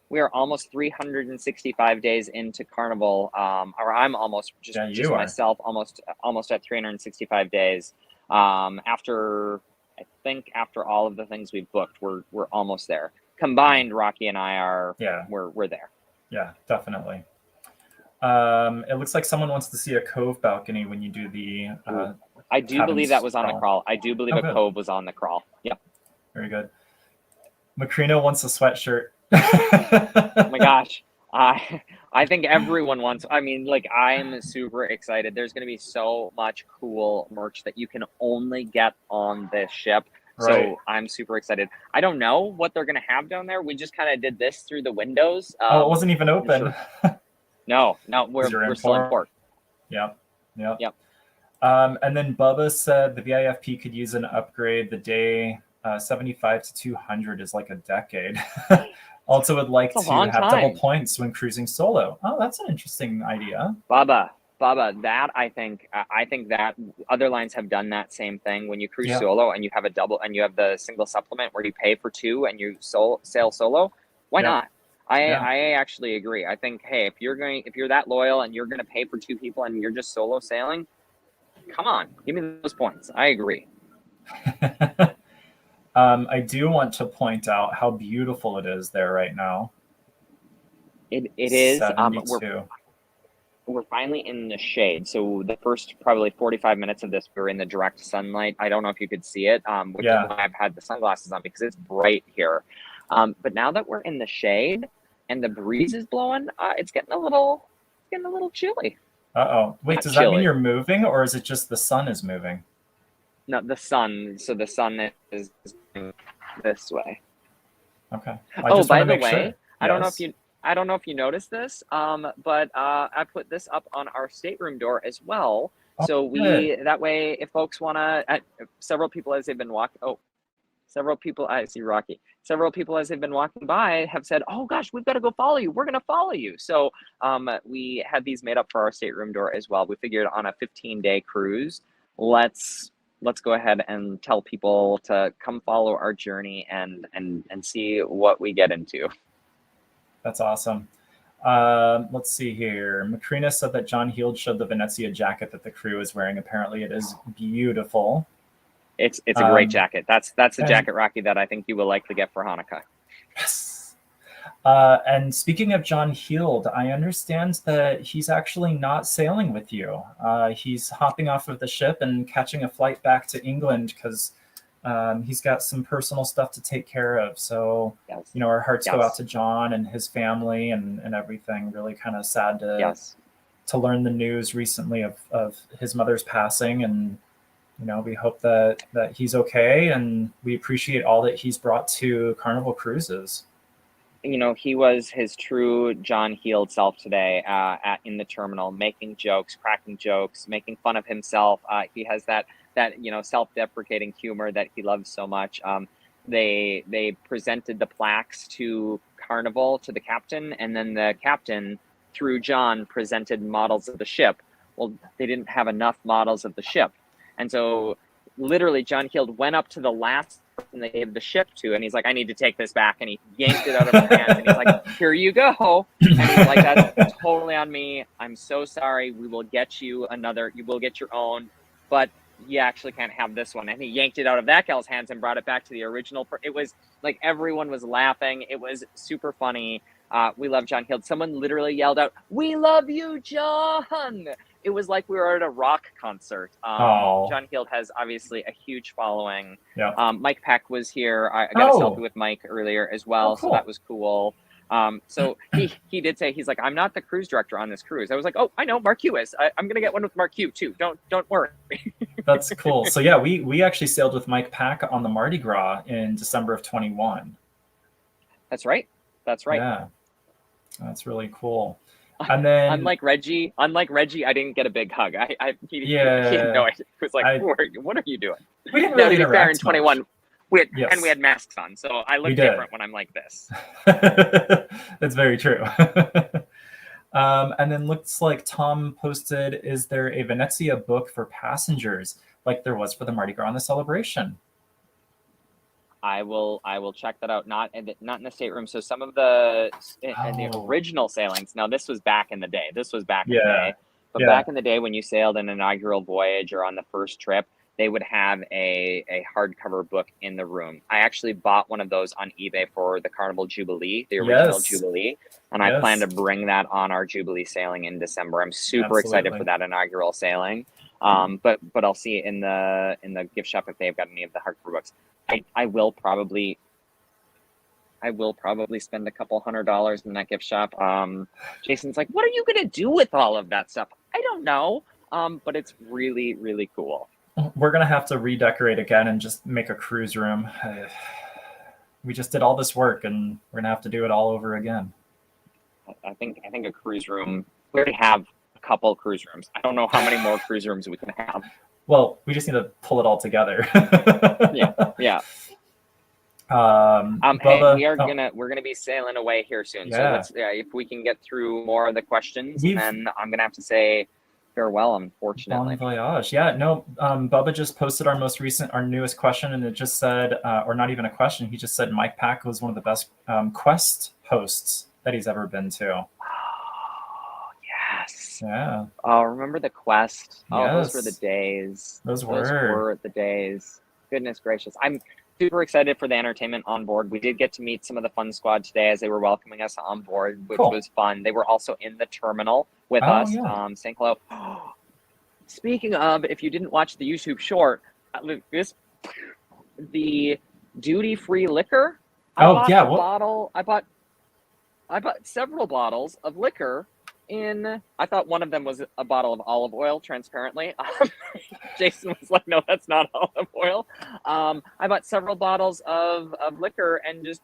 We are almost 365 days into Carnival, or I'm almost just myself almost at 365 days. After all of the things we've booked, we're almost there. Combined, Rocky and I are we're there. Yeah, definitely. It looks like someone wants to see a cove balcony when you do the. I do believe that was on the crawl. I do believe a cove was on the crawl. Yep. Very good. Macrina wants a sweatshirt. Oh my gosh. I think everyone wants, I mean, like, I'm super excited. There's going to be so much cool merch that you can only get on this ship. So Right. I'm super excited. I don't know what they're going to have down there. We just kind of did this through the windows. Oh, it wasn't even open. Sure. No, You're we're still in port. Yep. Yep. Yep. And then Bubba said the VIFP could use an upgrade. The day 75 to 200 is like a decade. Also would like to have double points when cruising solo. Oh, that's an interesting idea. Bubba, that I think that other lines have done that same thing. When you cruise solo and you have a double and you have the single supplement where you pay for two and you sail solo, why not? I actually agree. I think, hey, if you're that loyal and you're gonna pay for two people and you're just solo sailing, come on, give me those points. I agree. I do want to point out how beautiful it is there right now. It is. 72. We're finally in the shade. So the first probably 45 minutes of this, we were in the direct sunlight. I don't know if you could see it, which is why I've had the sunglasses on because it's bright here. But now that we're in the shade and the breeze is blowing, it's getting a little chilly. Uh-oh. Wait, does that mean you're moving or is it just the sun is moving? No, the sun. So the sun is this way. Okay. By the way, sure. I don't know if you noticed this, but I put this up on our stateroom door as well. Oh, so that way, if folks want to, several people as they've been walking. I see Rocky. Several people as they've been walking by have said, "Oh gosh, we've got to go follow you. We're going to follow you." So we had these made up for our stateroom door as well. We figured on a 15-day cruise, let's go ahead and tell people to come follow our journey and see what we get into. That's awesome. Let's see here. Macrina said that John Heald showed the Venezia jacket that the crew is wearing. Apparently it is beautiful. It's a great jacket. That's the jacket, Rocky, that I think you will likely get for Hanukkah. Yes. And speaking of John Heald, I understand that he's actually not sailing with you. He's hopping off of the ship and catching a flight back to England because he's got some personal stuff to take care of. So, our hearts go out to John and his family and everything. Really kind of sad to learn the news recently of his mother's passing. And, we hope that he's okay. And we appreciate all that he's brought to Carnival Cruises. He was his true John Heald self today in the terminal, making jokes, cracking jokes, making fun of himself. He has that self-deprecating humor that he loves so much. They presented the plaques to Carnival, to the captain, and then the captain, through John, presented models of the ship. Well, they didn't have enough models of the ship. And so literally John Heald went up to the last person they gave the ship to, and he's like, I need to take this back. And he yanked it out of his hands, and he's like, here you go. And he's like, that's totally on me. I'm so sorry. We will get you you will get your own, but you actually can't have this one. And he yanked it out of that gal's hands and brought it back to the original. It was like everyone was laughing. It was super funny. We love John Heald. Someone literally yelled out, "We love you, John." It was like we were at a rock concert. John Heald has obviously a huge following. Yeah. Mike Peck was here. I got a selfie with Mike earlier as well, so that was cool. So he did say, he's like, I'm not the cruise director on this cruise. I was like, oh, I know, Mark Hugh is. I'm gonna get one with Mark Hugh too. Don't worry. That's cool. So yeah, we actually sailed with Mike Pack on the Mardi Gras in December of 21. That's right. Yeah, that's really cool. And then, unlike Reggie, I didn't get a big hug. He had no idea. He was like, what are you doing? We didn't really interact fair in 21. Much. And we had masks on, so I look different when I'm like this. That's very true. And then looks like Tom posted, is there a Venezia book for passengers like there was for the Mardi Gras on the Celebration? I will check that out. Not in the stateroom. So some of the original sailings. Now this was back in the day. In the day. But back in the day when you sailed an inaugural voyage or on the first trip, they would have a hardcover book in the room. I actually bought one of those on eBay for the Carnival Jubilee, the original Jubilee, and I plan to bring that on our Jubilee sailing in December. I'm super excited for that inaugural sailing. But I'll see in the gift shop if they've got any of the hardcover books. I will probably I will probably spend a couple $100 in that gift shop. Jason's like, what are you gonna do with all of that stuff? I don't know. But it's really, really cool. We're gonna have to redecorate again and just make a cruise room. We just did all this work, and we're gonna have to do it all over again. I think a cruise room. We already have a couple cruise rooms. I don't know how many more cruise rooms we can have. Well, we just need to pull it all together. Yeah. Bubba, Hey, we're gonna be sailing away here soon. So let's if we can get through more of the questions, then I'm gonna have to say farewell, unfortunately. Bon voyage. Yeah, no, Bubba just posted our newest question, and it just said, or not even a question, he just said Mike Pack was one of the best Quest hosts that he's ever been to. Oh, yes. Yeah. Oh, remember the Quest? Oh, yes. Those were the days. Those were the days. Goodness gracious. I'm super excited for the entertainment on board. We did get to meet some of the Fun Squad today as they were welcoming us on board, which was fun. They were also in the terminal with us, saying hello. Speaking of, if you didn't watch the YouTube short, the duty-free liquor. I bought several bottles of liquor I thought one of them was a bottle of olive oil, transparently. Jason was like, no, that's not olive oil. I bought several bottles of liquor, and just,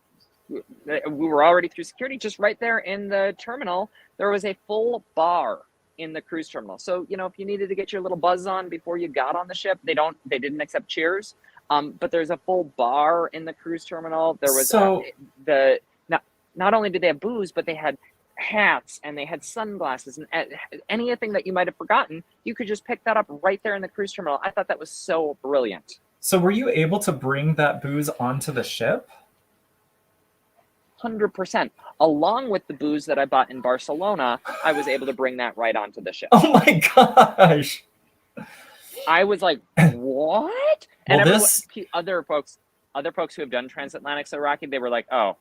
we were already through security. Just right there in the terminal, there was a full bar in the cruise terminal. So, if you needed to get your little buzz on before you got on the ship, they didn't accept cheers. But there's a full bar in the cruise terminal. There was not only did they have booze, but they had hats, and they had sunglasses, and anything that you might have forgotten, you could just pick that up right there in the cruise terminal. I thought that was so brilliant. So were you able to bring that booze onto the ship? 100%. Along with the booze that I bought in Barcelona, I was able to bring that right onto the ship. Oh my gosh. I was like, what? Well, and other folks who have done Transatlantic so Rocky, they were like, oh,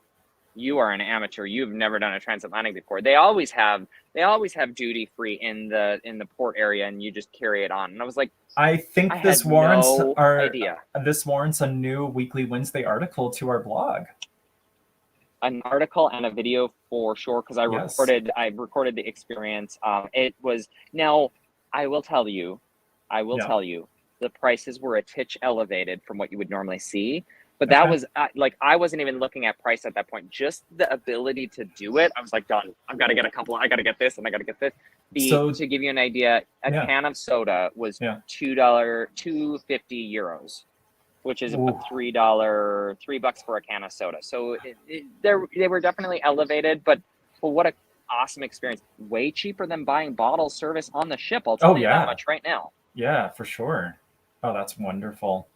you are an amateur. You've never done a Transatlantic before. They always have duty free in the port area, and you just carry it on. And I was like, I think this warrants this warrants a new Weekly Wednesday article to our blog. An article and a video for sure, because I recorded the experience. It was, now I will tell you, the prices were a titch elevated from what you would normally see. But that was I wasn't even looking at price at that point. Just the ability to do it, I was like, done. I've got to get a couple. I got to get this, and I got to get this. To give you an idea, a can of soda was €2.50, which is about $3 for a can of soda. So they were definitely elevated, but what a awesome experience! Way cheaper than buying bottle service on the ship. I'll tell you that much right now. Yeah, for sure. Oh, that's wonderful.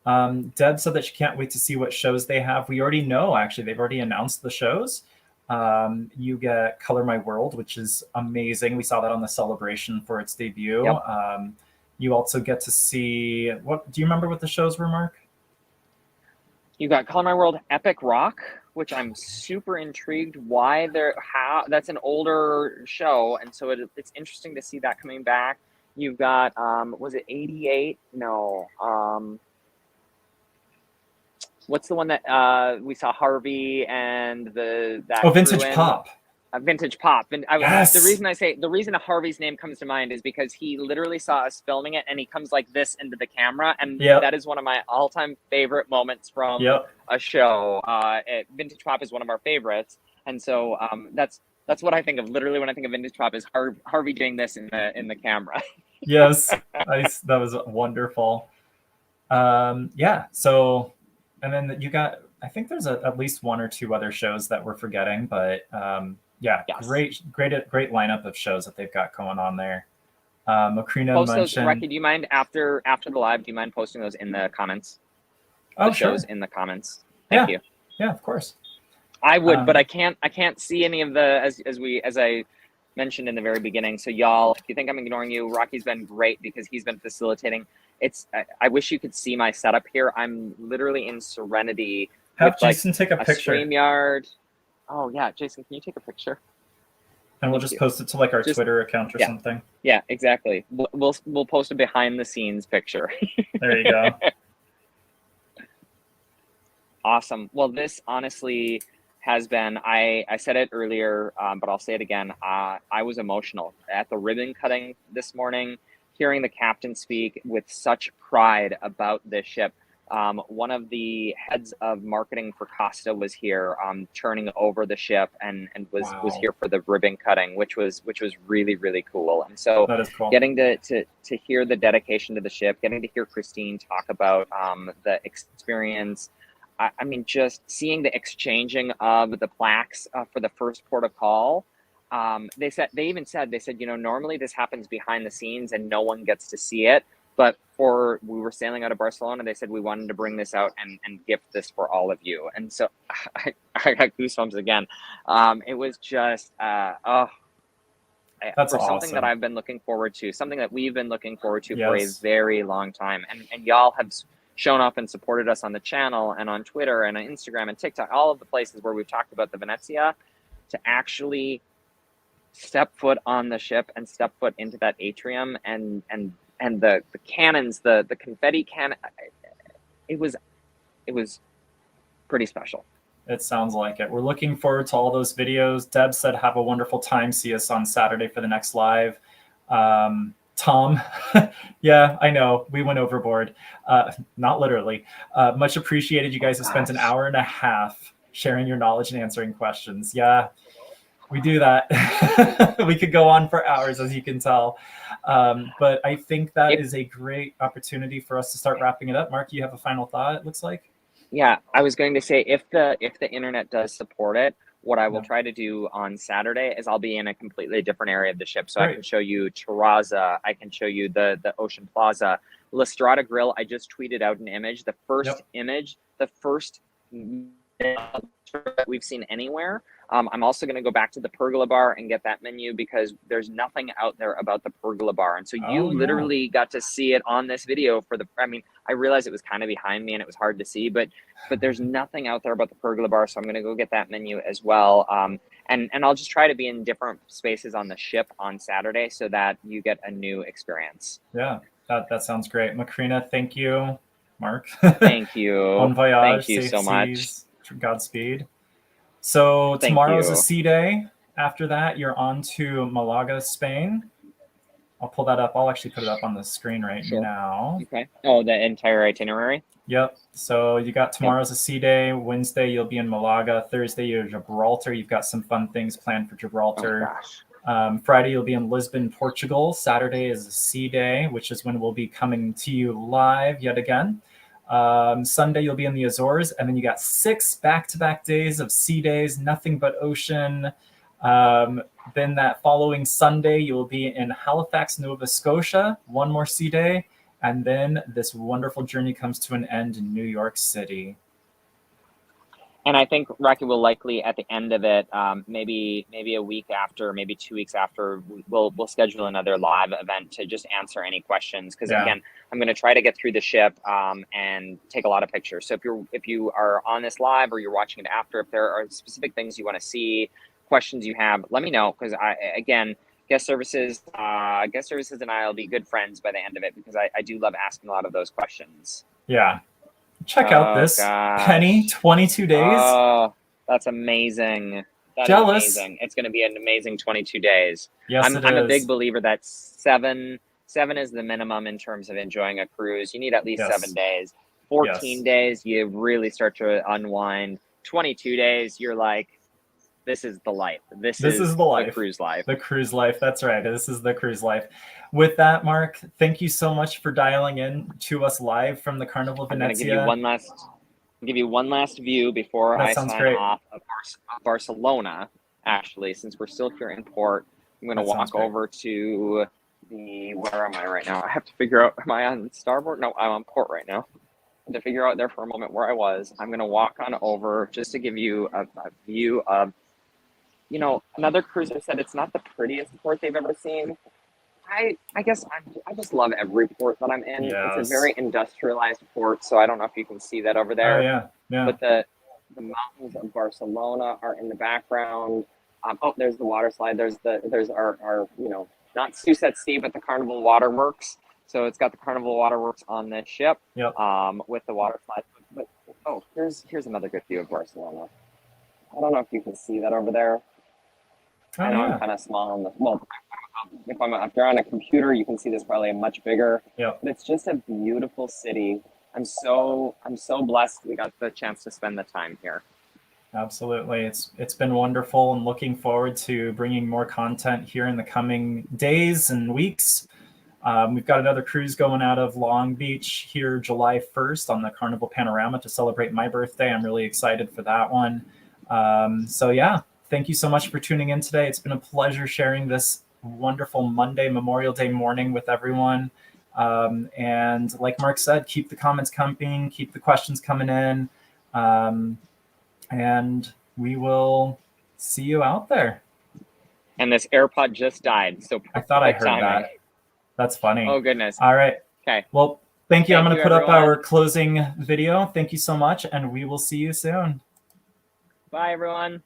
Deb said that she can't wait to see what shows they have. We already know, actually, they've already announced the shows. You get Color My World, which is amazing. We saw that on the celebration for its debut. Yep. You also get to see, do you remember what the shows were, Mark? You got Color My World Epic Rock, which I'm super intrigued why that's an older show. And so it's interesting to see that coming back. You've got, was it 88? No. What's the one that we saw Harvey and that Vintage Pop. Vintage Pop. And yes. The reason Harvey's name comes to mind is because he literally saw us filming it, and he comes like this into the camera, and that is one of my all-time favorite moments from a show. Vintage Pop is one of our favorites, and so that's what I think of literally when I think of Vintage Pop, is Harvey doing this in the camera. Yes, that was wonderful. So. And then you got, I think there's at least one or two other shows that we're forgetting, but great lineup of shows that they've got going on there. Macrina mentioned. Rocky, do you mind after the live? Do you mind posting those in the comments? Shows in the comments. Thank you. Yeah, of course. I would, but I can't see any of the as I mentioned in the very beginning. So y'all, if you think I'm ignoring you, Rocky's been great because he's been facilitating. I wish you could see my setup here. I'm literally in Serenity. Have Jason take a picture. StreamYard. Oh yeah, Jason, can you take a picture? And we'll just post it to our Twitter account or something. Yeah, exactly. We'll post a behind the scenes picture. There you go. Awesome. Well, this honestly, has been. I said it earlier, but I'll say it again. I was emotional at the ribbon cutting this morning, hearing the captain speak with such pride about this ship. One of the heads of marketing for Costa was here, turning over the ship, and was Wow. here for the ribbon cutting, which was really, really cool. And so That is cool. getting to hear the dedication to the ship, getting to hear Christine talk about the experience. I mean, just seeing the exchanging of the plaques for the first port of call. They even said, you know, normally this happens behind the scenes and no one gets to see it. But we were sailing out of Barcelona, they said we wanted to bring this out and gift this for all of you. And so I got goosebumps again. It was just, That's for something awesome. that I've been looking forward to, something that we've been looking forward to for a Yes. very long time. And y'all have shown up and supported us on the channel and on Twitter and on Instagram and TikTok, all of the places where we've talked about the Venezia, to actually step foot on the ship and step foot into that atrium and the cannons, the confetti cannon. It was pretty special. It sounds like it. We're looking forward to all those videos. Deb said, have a wonderful time. See us on Saturday for the next live. Tom, yeah, I know. We went overboard. Not literally. Much appreciated. You guys have spent an hour and a half sharing your knowledge and answering questions. Yeah, we do that. We could go on for hours, as you can tell. But I think that is a great opportunity for us to start wrapping it up. Mark, you have a final thought, it looks like? Yeah, I was going to say, if the internet does support it, what I will try to do on Saturday is I'll be in a completely different area of the ship. So I can show you Terraza, I can show you the Ocean Plaza. La Strada Grill, I just tweeted out an image. The first image, the first that we've seen anywhere. I'm also going to go back to the Pergola bar and get that menu, because there's nothing out there about the Pergola bar. And so you literally got to see it on this video for I mean, I realized it was kind of behind me and it was hard to see, but there's nothing out there about the Pergola bar. So I'm going to go get that menu as well. And I'll just try to be in different spaces on the ship on Saturday so that you get a new experience. Yeah, that sounds great. Macrina, thank you. Mark. Thank you. Bon voyage. Thank you safe so much. seas, Godspeed. So tomorrow's a sea day. After that, you're on to Malaga, Spain. I'll pull that up. I'll actually put it up on the screen right now. Okay. Oh, the entire itinerary? Yep. So you got tomorrow's a sea day. Wednesday, you'll be in Malaga. Thursday, you're in Gibraltar. You've got some fun things planned for Gibraltar. Friday, you'll be in Lisbon, Portugal. Saturday is a sea day, which is when we'll be coming to you live yet again. Sunday, you'll be in the Azores. And then you got 6 back-to-back days of sea days, nothing but ocean. Then that following Sunday, you'll be in Halifax, Nova Scotia, 1 more sea day. And then this wonderful journey comes to an end in New York City. And I think Rocky will likely, at the end of it, maybe a week after, maybe 2 weeks after, we'll schedule another live event to just answer any questions. Because again, I'm going to try to get through the ship and take a lot of pictures. So if you are on this live or you're watching it after, if there are specific things you want to see, questions you have, let me know. Because guest services and I will be good friends by the end of it, because I do love asking a lot of those questions. Yeah. Check out this. Penny, 22 days. Oh, that's amazing. Jealous. Amazing. It's going to be an amazing 22 days. Yes, I'm a big believer that seven is the minimum in terms of enjoying a cruise. You need at least 7 days. 14 days, you really start to unwind. 22 days, you're like, this is the life. This is the life. The cruise life. The cruise life. That's right. This is the cruise life. With that, Mark, thank you so much for dialing in to us live from the Carnival Venezia. I'm going to give you one last view before I sign off of Barcelona. Actually, since we're still here in port, I'm going to walk over to where am I right now? I have to figure out, am I on starboard? No, I'm on port right now. To figure out there for a moment where I was, I'm going to walk on over just to give you a view of, another cruiser said it's not the prettiest port they've ever seen. I guess I just love every port that I'm in. Yes. It's a very industrialized port, so I don't know if you can see that over there. Oh, yeah. But the mountains of Barcelona are in the background. There's the water slide. There's our not Sus at Sea, but the Carnival Waterworks. So it's got the Carnival Waterworks on this ship. Yep. With the water slide. But here's another good view of Barcelona. I don't know if you can see that over there. Oh, I know yeah. I'm kind of small on the, well, if you're on a computer, you can see this probably much bigger. Yep. But it's just a beautiful city. I'm so blessed we got The chance to spend the time here. Absolutely. It's been wonderful, and looking forward to bringing more content here in the coming days and weeks. We've got another cruise going out of Long Beach here July 1st on the Carnival Panorama to celebrate my birthday. I'm really excited for that one. So yeah, thank you so much for tuning in today. It's been a pleasure sharing this wonderful Monday, Memorial Day morning with everyone. And like Mark said, keep the comments coming, keep the questions coming in. And we will see you out there. And this AirPod just died, so I thought I heard timing. that. That's funny. Oh goodness. All right. Okay. Well, thank you. I'm going to put up everyone. our closing video. Thank you so much, and we will see you soon. Bye, everyone.